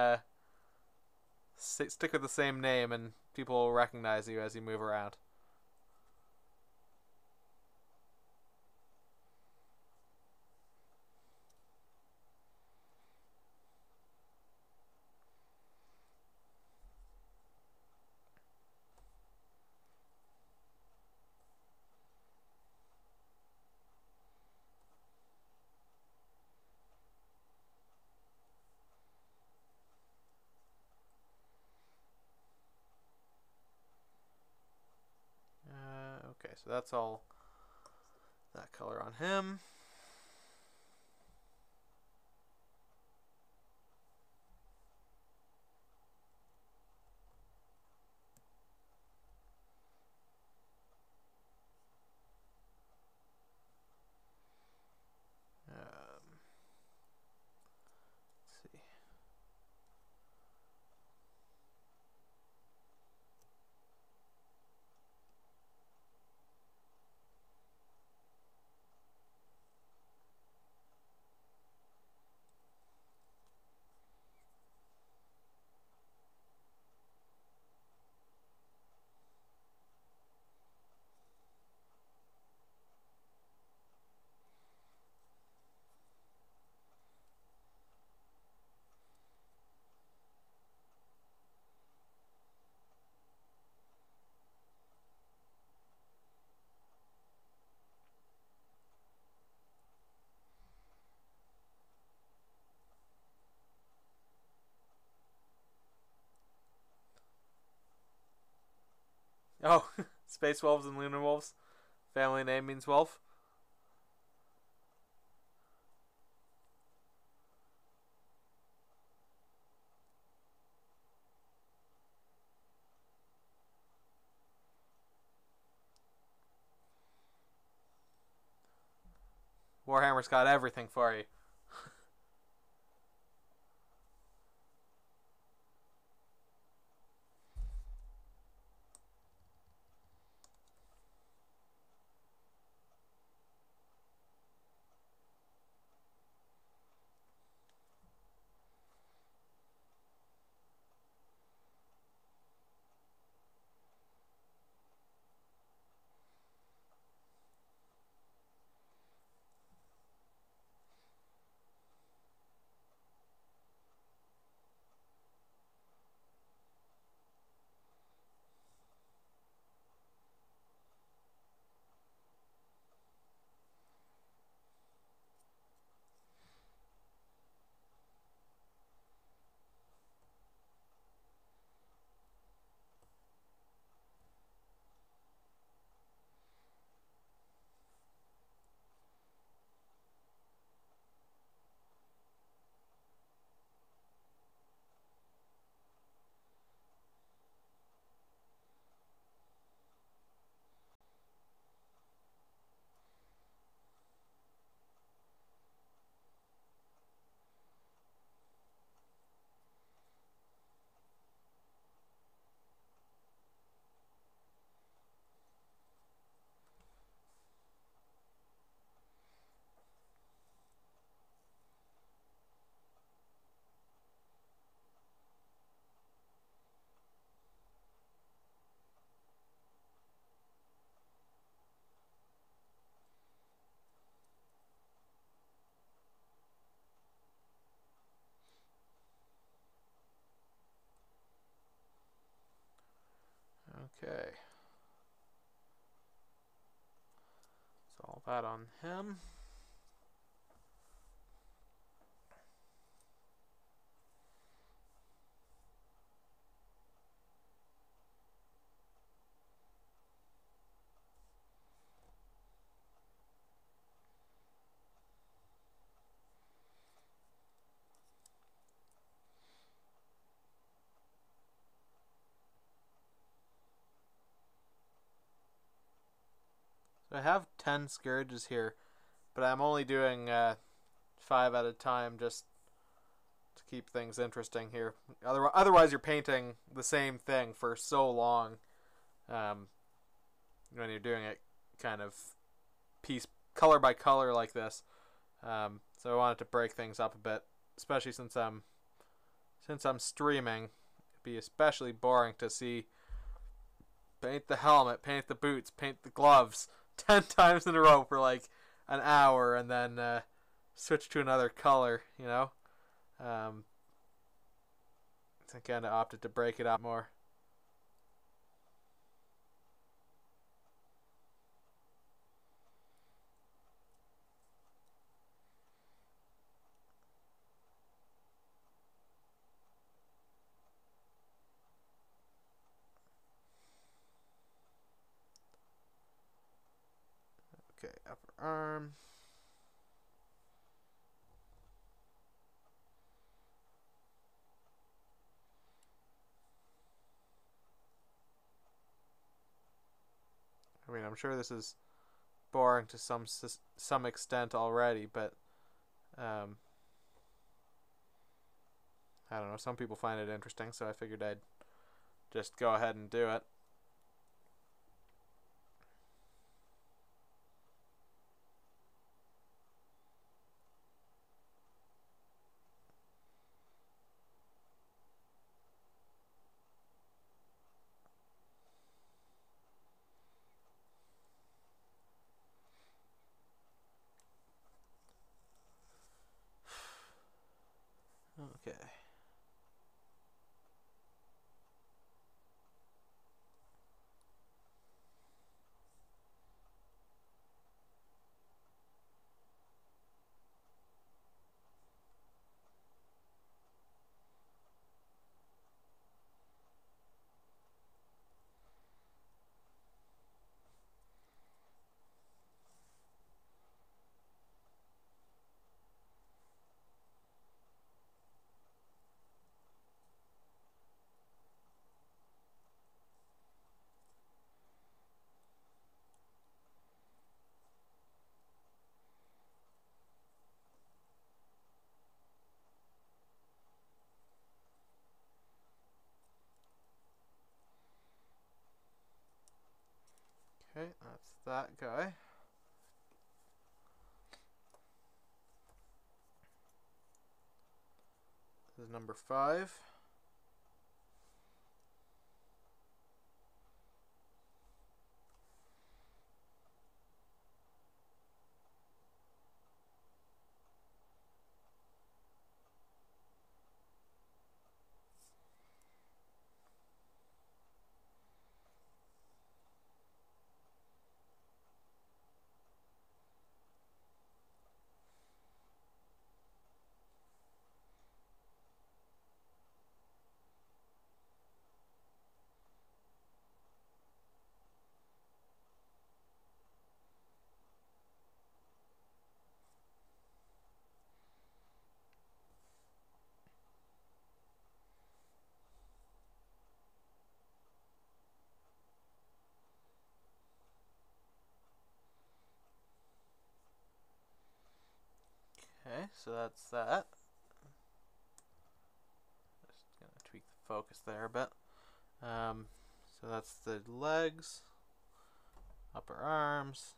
name, and people will recognize you as you move around. Okay, so that's all that color on him. Let's see. Oh, Space Wolves and Lunar Wolves. Family name means wolf. Warhammer's got everything for you. Okay. So all that on him. So I have 10 Scourges here, but I'm only doing 5 at a time just to keep things interesting here. Otherwise, you're painting the same thing for so long when you're doing it kind of piece color by color like this. So I wanted to break things up a bit, especially since I'm streaming. It'd be especially boring to see paint the helmet, paint the boots, paint the gloves 10 times in a row for like an hour and then switch to another color, you know? I kind of opted to break it up more. Okay, upper arm. I mean, I'm sure this is boring to some extent already, but I don't know. Some people find it interesting, so I figured I'd just go ahead and do it. Okay. Okay, that's that guy. This is number 5. Okay, so that's that. Just gonna tweak the focus there a bit. So that's the legs, upper arms.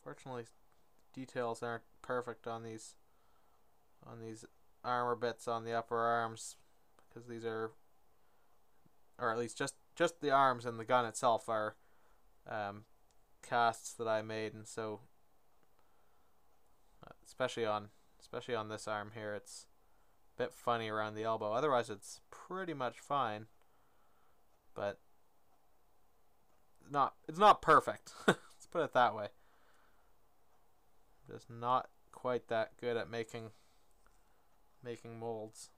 Fortunately, details aren't perfect on these armor bits on the upper arms, because these are, or at least just the arms and the gun itself are casts that I made, and so especially on this arm here, it's a bit funny around the elbow. Otherwise, it's pretty much fine, but it's not perfect. Let's put it that way. Just not quite that good at making molds.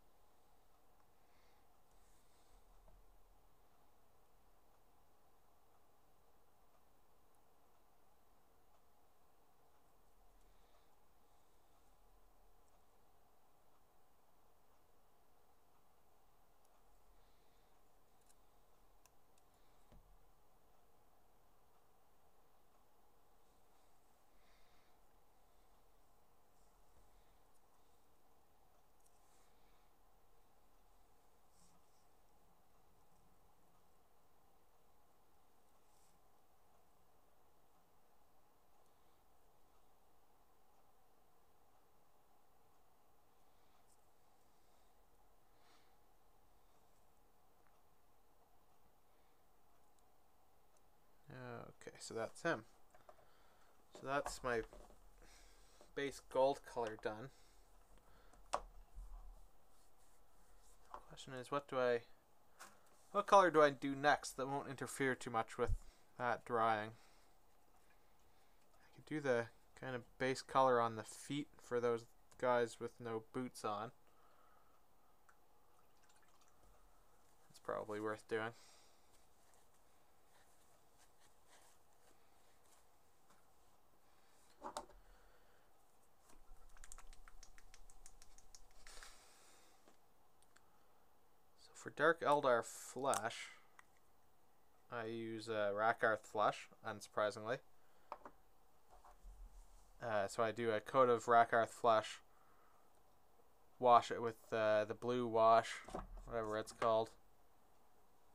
Okay, so that's him. So that's my base gold color done. Question is, what color do I do next that won't interfere too much with that drying? I could do the kind of base color on the feet for those guys with no boots on. It's probably worth doing. For Dark Eldar flesh, I use Rakarth flesh, unsurprisingly. So I do a coat of Rakarth flesh, wash it with the blue wash, whatever it's called.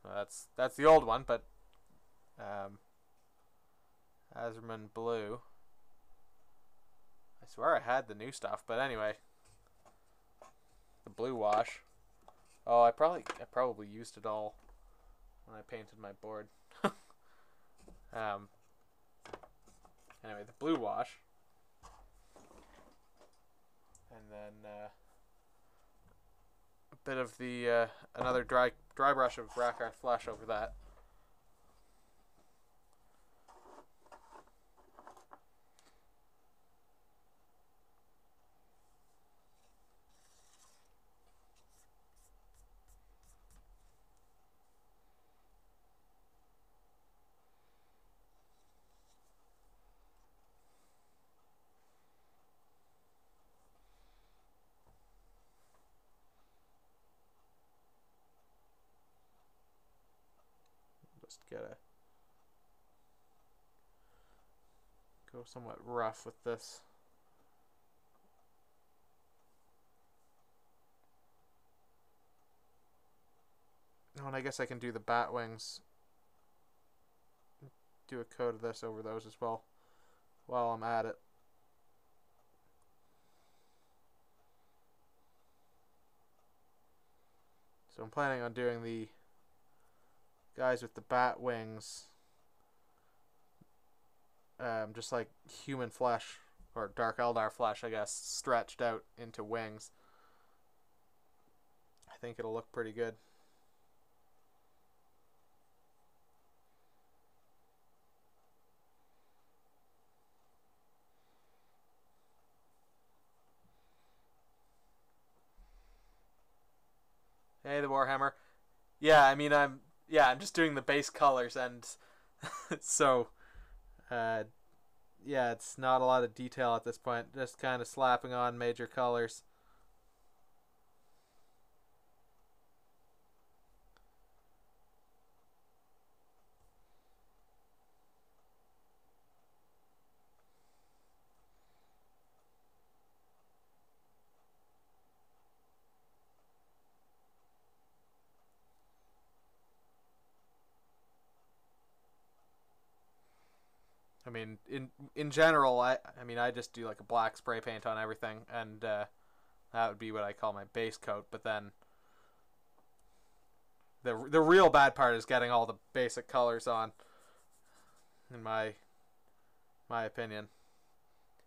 That's the old one, but Azerman blue. I swear I had the new stuff, but anyway, the blue wash. Oh, I probably used it all when I painted my board. Anyway, the blue wash, and then a bit of the another dry brush of Rakarth flesh over that. Just go somewhat rough with this. Oh, and I guess I can do the bat wings. Do a coat of this over those as well while I'm at it. So I'm planning on doing the guys with the bat wings, just like human flesh, or Dark Eldar flesh, I guess, stretched out into wings. I think it'll look pretty good. Hey, the Warhammer. Yeah, I mean, I'm just doing the base colors, and so yeah, it's not a lot of detail at this point, just kind of slapping on major colors. I mean, in general, I mean, I just do like a black spray paint on everything, and That would be what I call my base coat. But then the real bad part is getting all the basic colors on, in my opinion.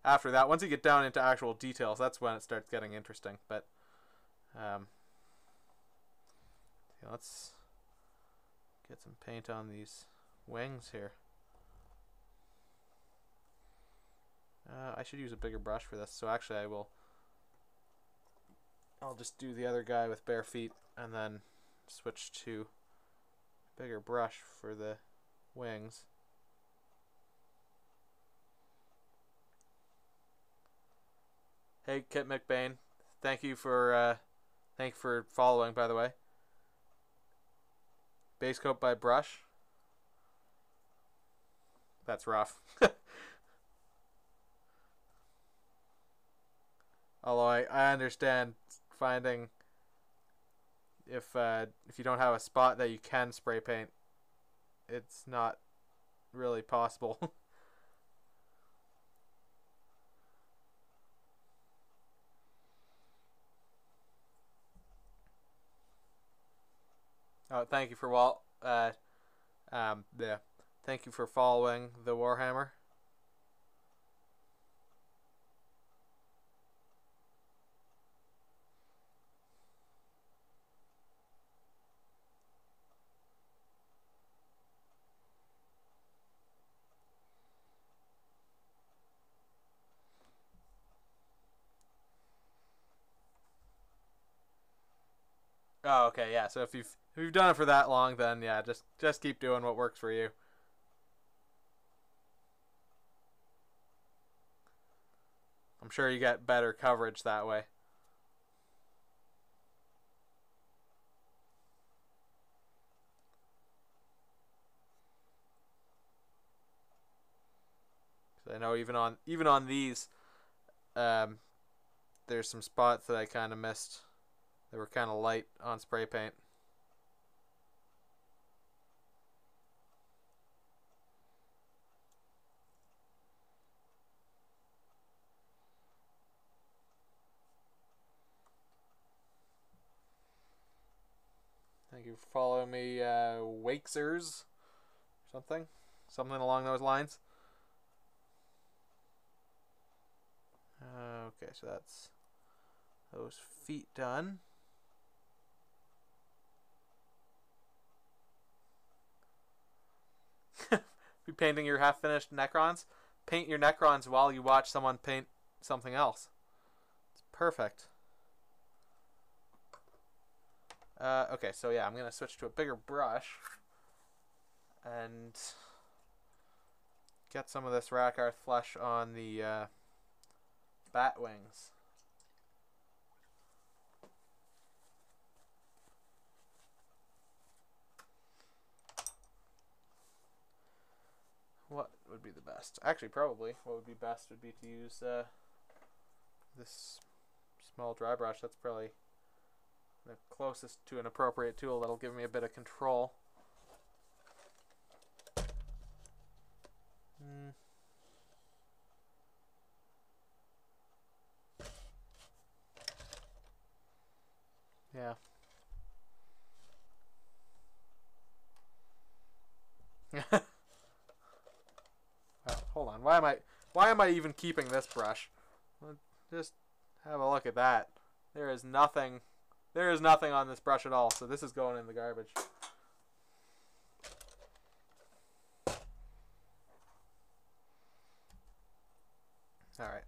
After that, once you get down into actual details, that's when it starts getting interesting. But let's get some paint on these wings here. I should use a bigger brush for this. So actually, I'll just do the other guy with bare feet and then switch to a bigger brush for the wings. Hey, Kit McBain, thank you for following. By the way, base coat by brush. That's rough. Although I understand finding if you don't have a spot that you can spray paint, it's not really possible. Oh, thank you for yeah. Thank you for following the Warhammer. Oh, okay, yeah. So if you've done it for that long, then yeah, just keep doing what works for you. I'm sure you get better coverage that way. I know even on these, there's some spots that I kind of missed. They were kind of light on spray paint. Thank you for following me, Wakesers, something along those lines. Okay, so that's those feet done. Be painting your half-finished Necrons? Paint your Necrons while you watch someone paint something else. It's perfect. Okay, so yeah, I'm going to switch to a bigger brush and get some of this Rakarth flesh on the bat wings. What would be the best? Actually, probably what would be best would be to use this small dry brush. That's probably the closest to an appropriate tool that'll give me a bit of control. Yeah. Well, hold on. Why am I even keeping this brush? Just have a look at that. There is nothing on this brush at all, so this is going in the garbage. All right.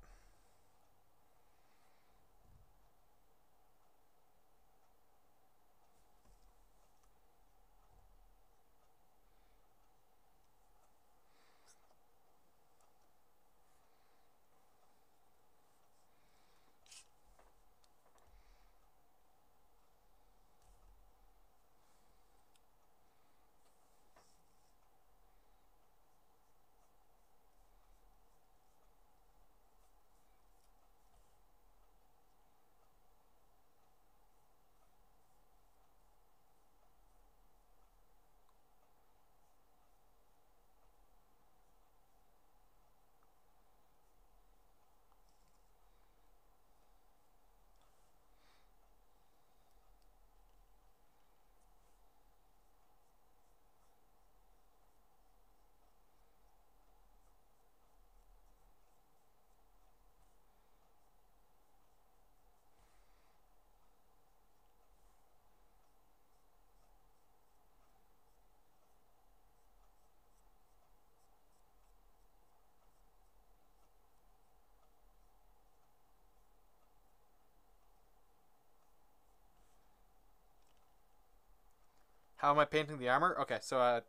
How am I painting the armor? Okay, so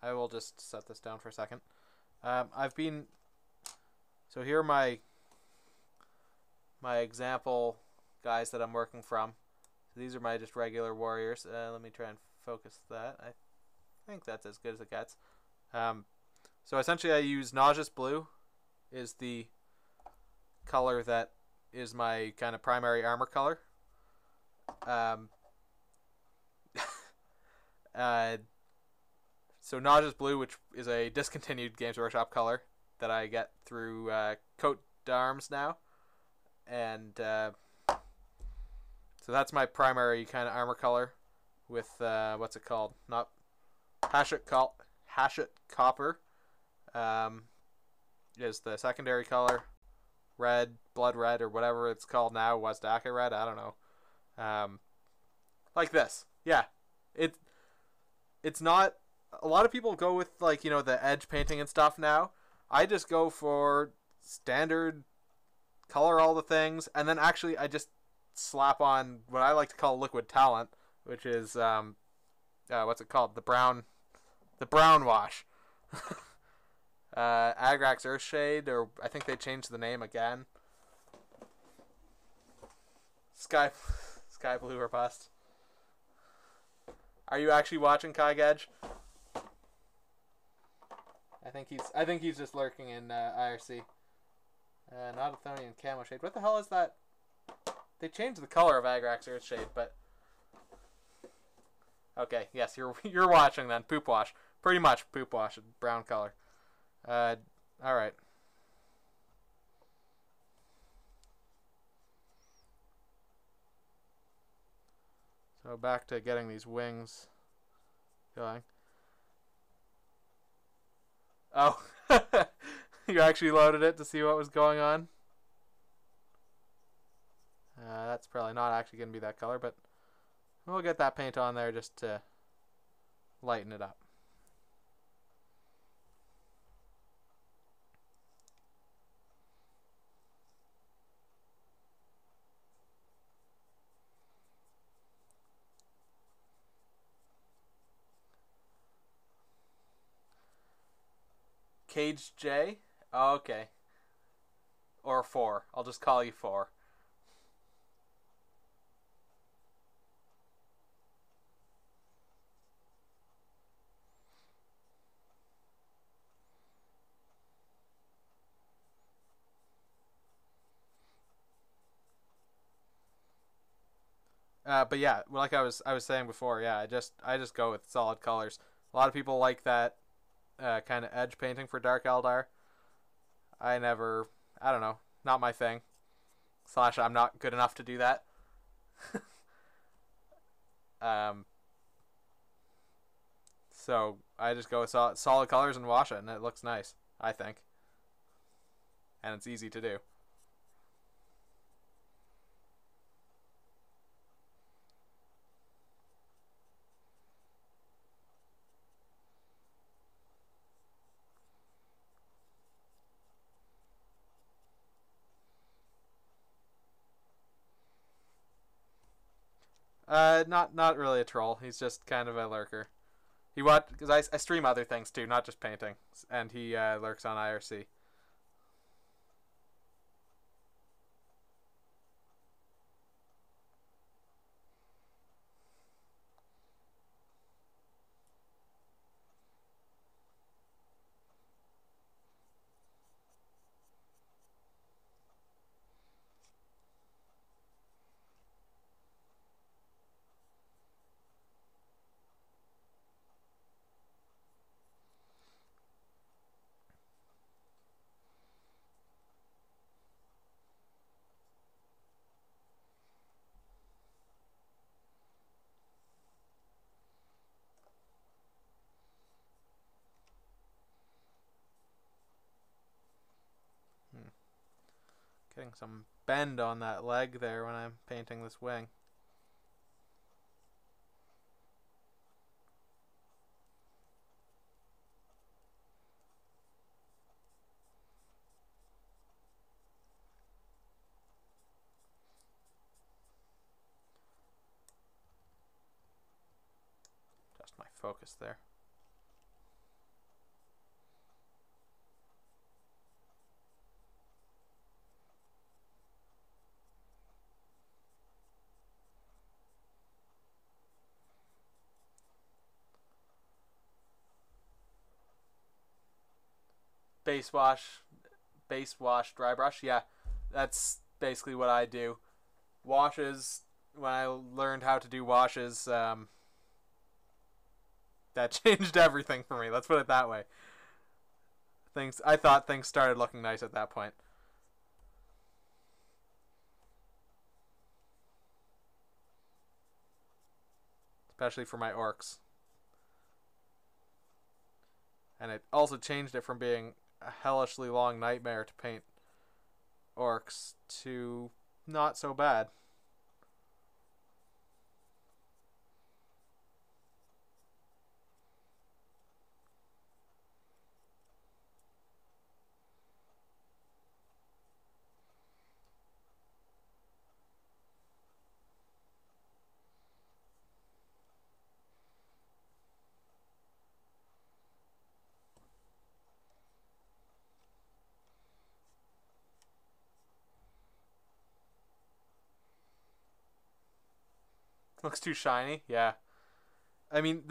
I will just set this down for a second. I've been... So here are my example guys that I'm working from. So these are my just regular warriors. Let me try and focus that. I think that's as good as it gets. So essentially I use Nauseous Blue is the color that is my kind of primary armor color. So Nauseous Blue, which is a discontinued Games Workshop color that I get through Coat d'Arms now. And so that's my primary kind of armor color with, what's it called? Not Hashut Copper is the secondary color. Red, Blood Red, or whatever it's called now, Wazdaka Red, I don't know. Like this. Yeah. It's not... A lot of people go with, like, you know, the edge painting and stuff now. I just go for standard, color all the things, and then actually I just slap on what I like to call liquid talent, which is, what's it called? The brown wash. Agrax Earthshade, or I think they changed the name again. Sky Blue or Bust. Are you actually watching Kai Gedge? I think he's just lurking in IRC. Not Athonian Camo Shade. What the hell is that? They changed the color of Agrax Earthshade, but okay, yes, you're watching then. Poop Wash, pretty much Poop Wash, brown color. All right. So back to getting these wings going. Oh, you actually loaded it to see what was going on? That's probably not actually going to be that color, but we'll get that paint on there just to lighten it up. Cage J? Oh, okay. Or 4. I'll just call you 4. But yeah, like I was saying before, yeah, I just go with solid colors. A lot of people like that kind of edge painting for Dark Eldar. I don't know, not my thing. / I'm not good enough to do that. So I just go with solid colors and wash it, and it looks nice, I think. And it's easy to do. Not really a troll. He's just kind of a lurker. Because I stream other things too, not just painting, and he lurks on IRC. Getting some bend on that leg there when I'm painting this wing. focus there. Base wash, dry brush. Yeah, that's basically what I do. Washes, when I learned how to do washes, that changed everything for me. Let's put it that way. I thought things started looking nice at that point. Especially for my orcs. And it also changed it from being a hellishly long nightmare to paint orcs to not so bad. Looks too shiny. Yeah. I mean,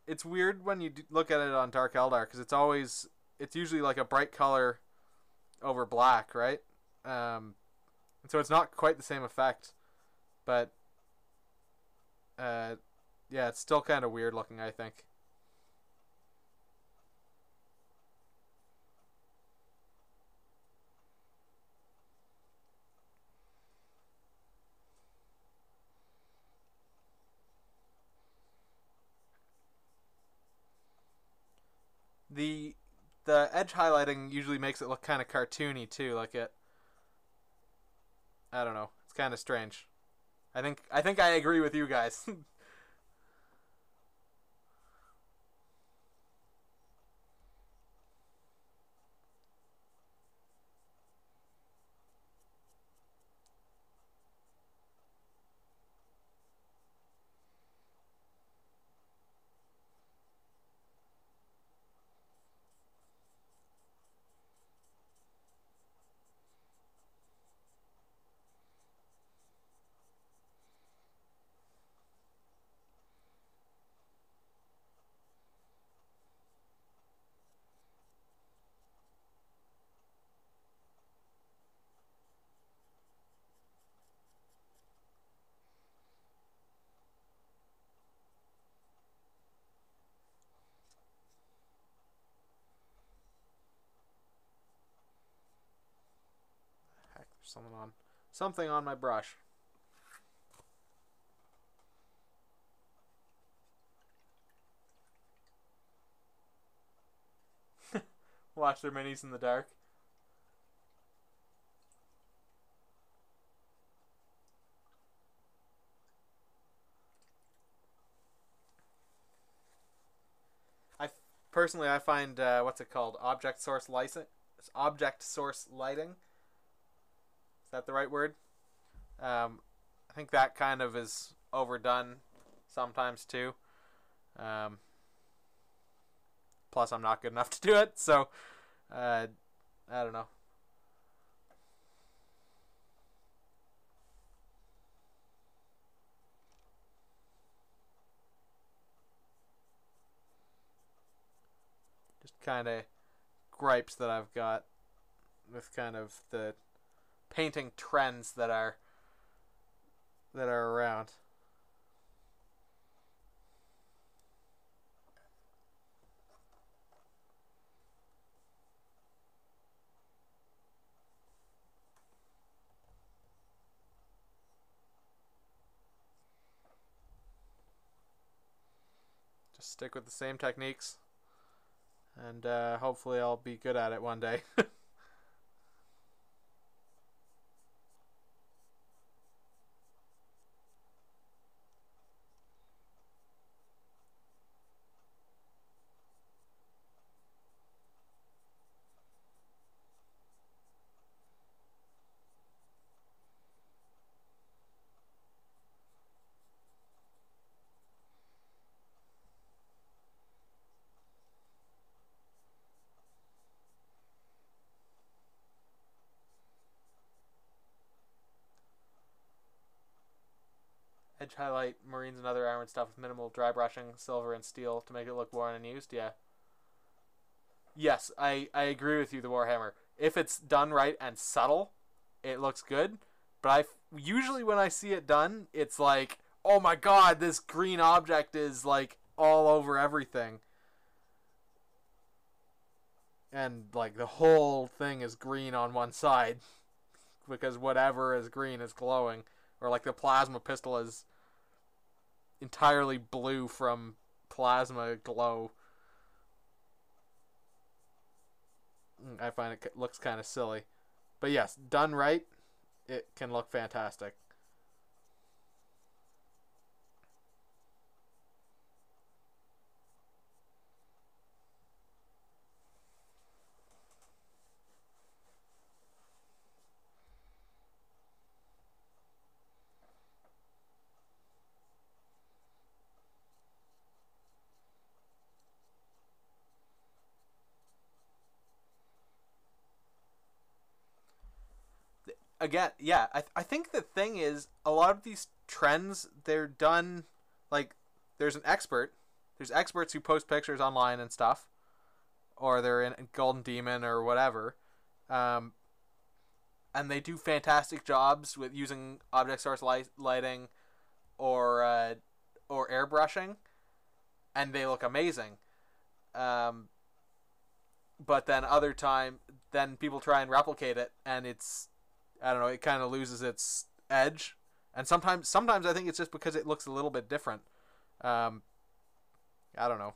it's weird when you look at it on Dark Eldar because it's usually like a bright color over black, right? And so it's not quite the same effect, but yeah, it's still kind of weird looking, I think. The edge highlighting usually makes it look kind of cartoony too, like it. I don't know. It's kind of strange. I think I agree with you guys. Heck, there's something on my brush. Watch their minis in the dark. I personally I find what's it called? Object source lighting. Is that the right word? I think that kind of is overdone sometimes too. Um, Plus, I'm not good enough to do it, so I don't know. Just kind of gripes that I've got with kind of the painting trends that are around. Just stick with the same techniques, and hopefully I'll be good at it one day. Edge highlight marines and other armored stuff with minimal dry brushing, silver and steel to make it look worn and used. Yeah. Yes, I agree with you, the Warhammer. If it's done right and subtle, it looks good. But usually when I see it done, it's like, oh my god, this green object is like all over everything. And like the whole thing is green on one side. Because whatever is green is glowing. Or like the plasma pistol is entirely blue from plasma glow. I find it looks kind of silly. But yes, done right, it can look fantastic. Again, yeah, I think the thing is, a lot of these trends, they're done, like, there's experts who post pictures online and stuff, or they're in Golden Demon or whatever, and they do fantastic jobs with using object source lighting or airbrushing, and they look amazing. Um, but then people try and replicate it, and I don't know, it kind of loses its edge. And sometimes I think it's just because it looks a little bit different. I don't know.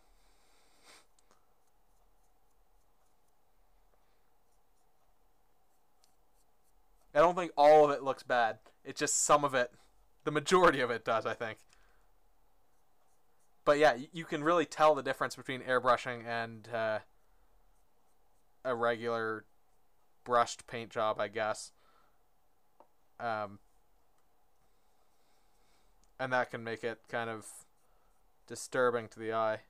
I don't think all of it looks bad. It's just some of it, the majority of it does, I think. But yeah, you can really tell the difference between airbrushing and a regular brushed paint job, I guess. Um, and that can make it kind of disturbing to the eye.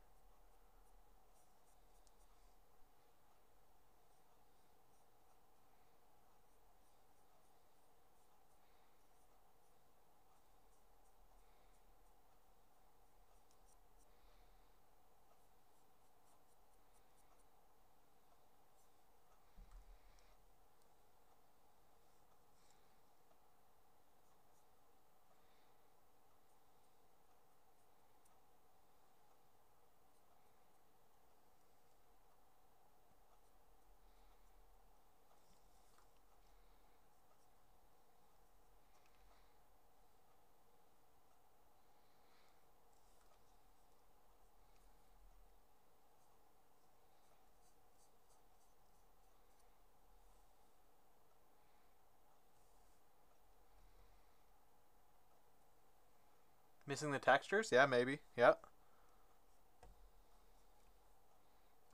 Missing the textures? Yeah, maybe. Yeah.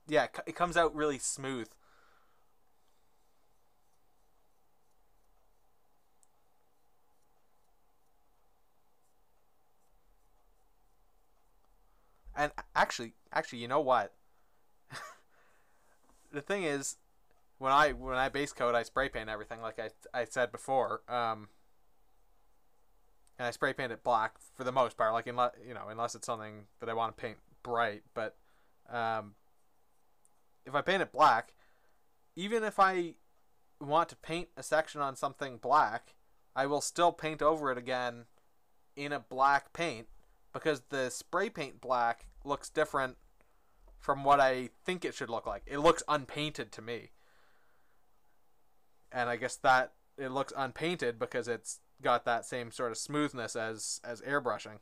Yeah, it comes out really smooth. And actually, you know what? The thing is, when I base coat, I spray paint everything like I said before. And I spray paint it black for the most part, like unless it's something that I want to paint bright. But um, if I paint it black, even if I want to paint a section on something black, I will still paint over it again in a black paint because the spray paint black looks different from what I think it should look like. It looks unpainted to me. And I guess that it looks unpainted because it's got that same sort of smoothness as airbrushing.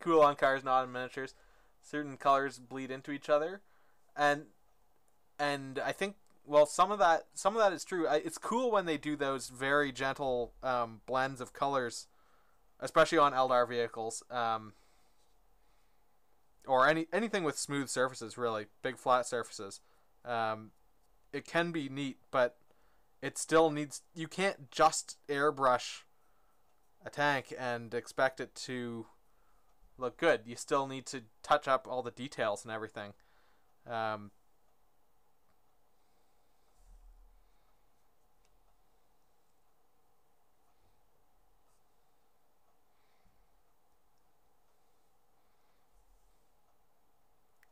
cool on cars, not in miniatures. Certain colors bleed into each other, and I think, well, some of that is true. It's cool when they do those very gentle blends of colors, especially on Eldar vehicles, or anything with smooth surfaces, really big flat surfaces. It can be neat, but it still needs. You can't just airbrush a tank and expect it to look good. You still need to touch up all the details and everything. And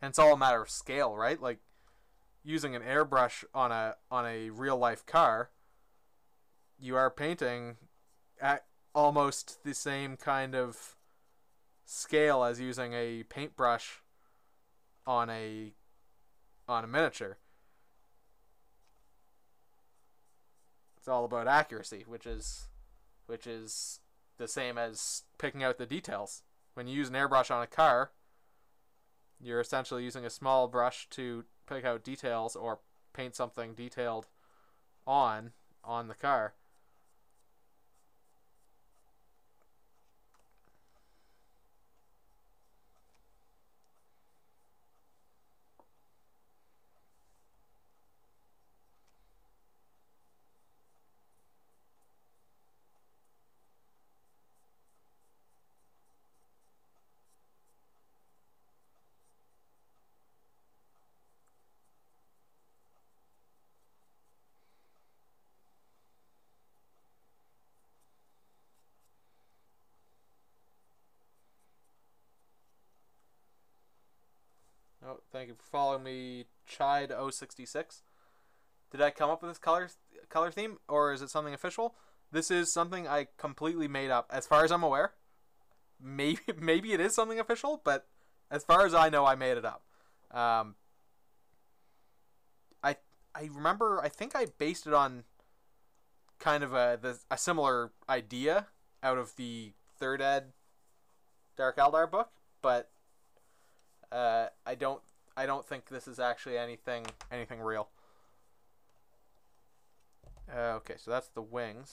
it's all a matter of scale, right? Like using an airbrush on a real life car, you are painting at almost the same kind of scale as using a paintbrush on a miniature. It's all about accuracy, which is the same as picking out the details. When you use an airbrush on a car, you're essentially using a small brush to pick out details or paint something detailed on the car. Oh, thank you for following me, Chide066. Did I come up with this color theme, or is it something official? This is something I completely made up, as far as I'm aware. Maybe it is something official, but as far as I know, I made it up. I remember. I think I based it on kind of a similar idea out of the third ed Dark Eldar book, but I don't think this is actually anything real. Okay, so that's the wings.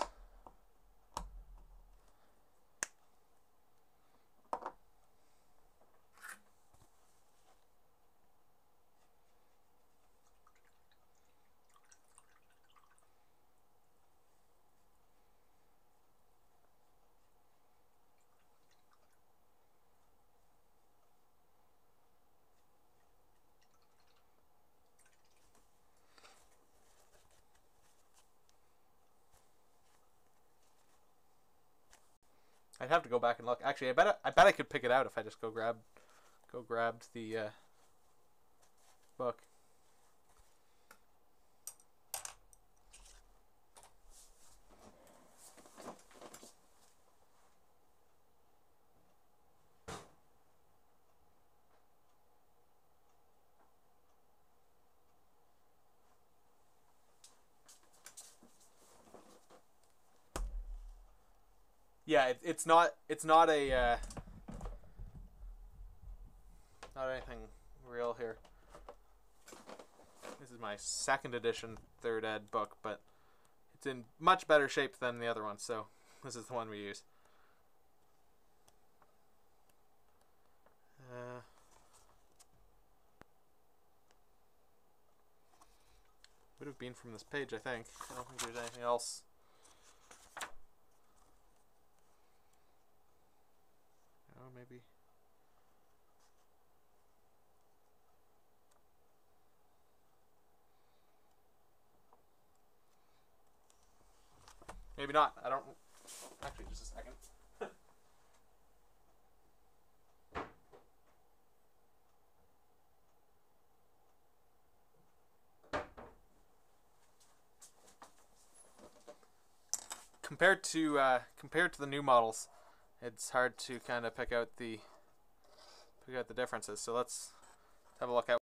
I'd have to go back and look. Actually, I bet I could pick it out if I just go grabbed the book. Yeah, it's not a not anything real here. This is my second edition third ed book, but it's in much better shape than the other one, so this is the one we use. Would have been from this page, I think. I don't think there's anything else. Oh, maybe. Maybe not. I don't. Actually, just a second. Compared to the new models, it's hard to kind of pick out the differences. So let's have a look at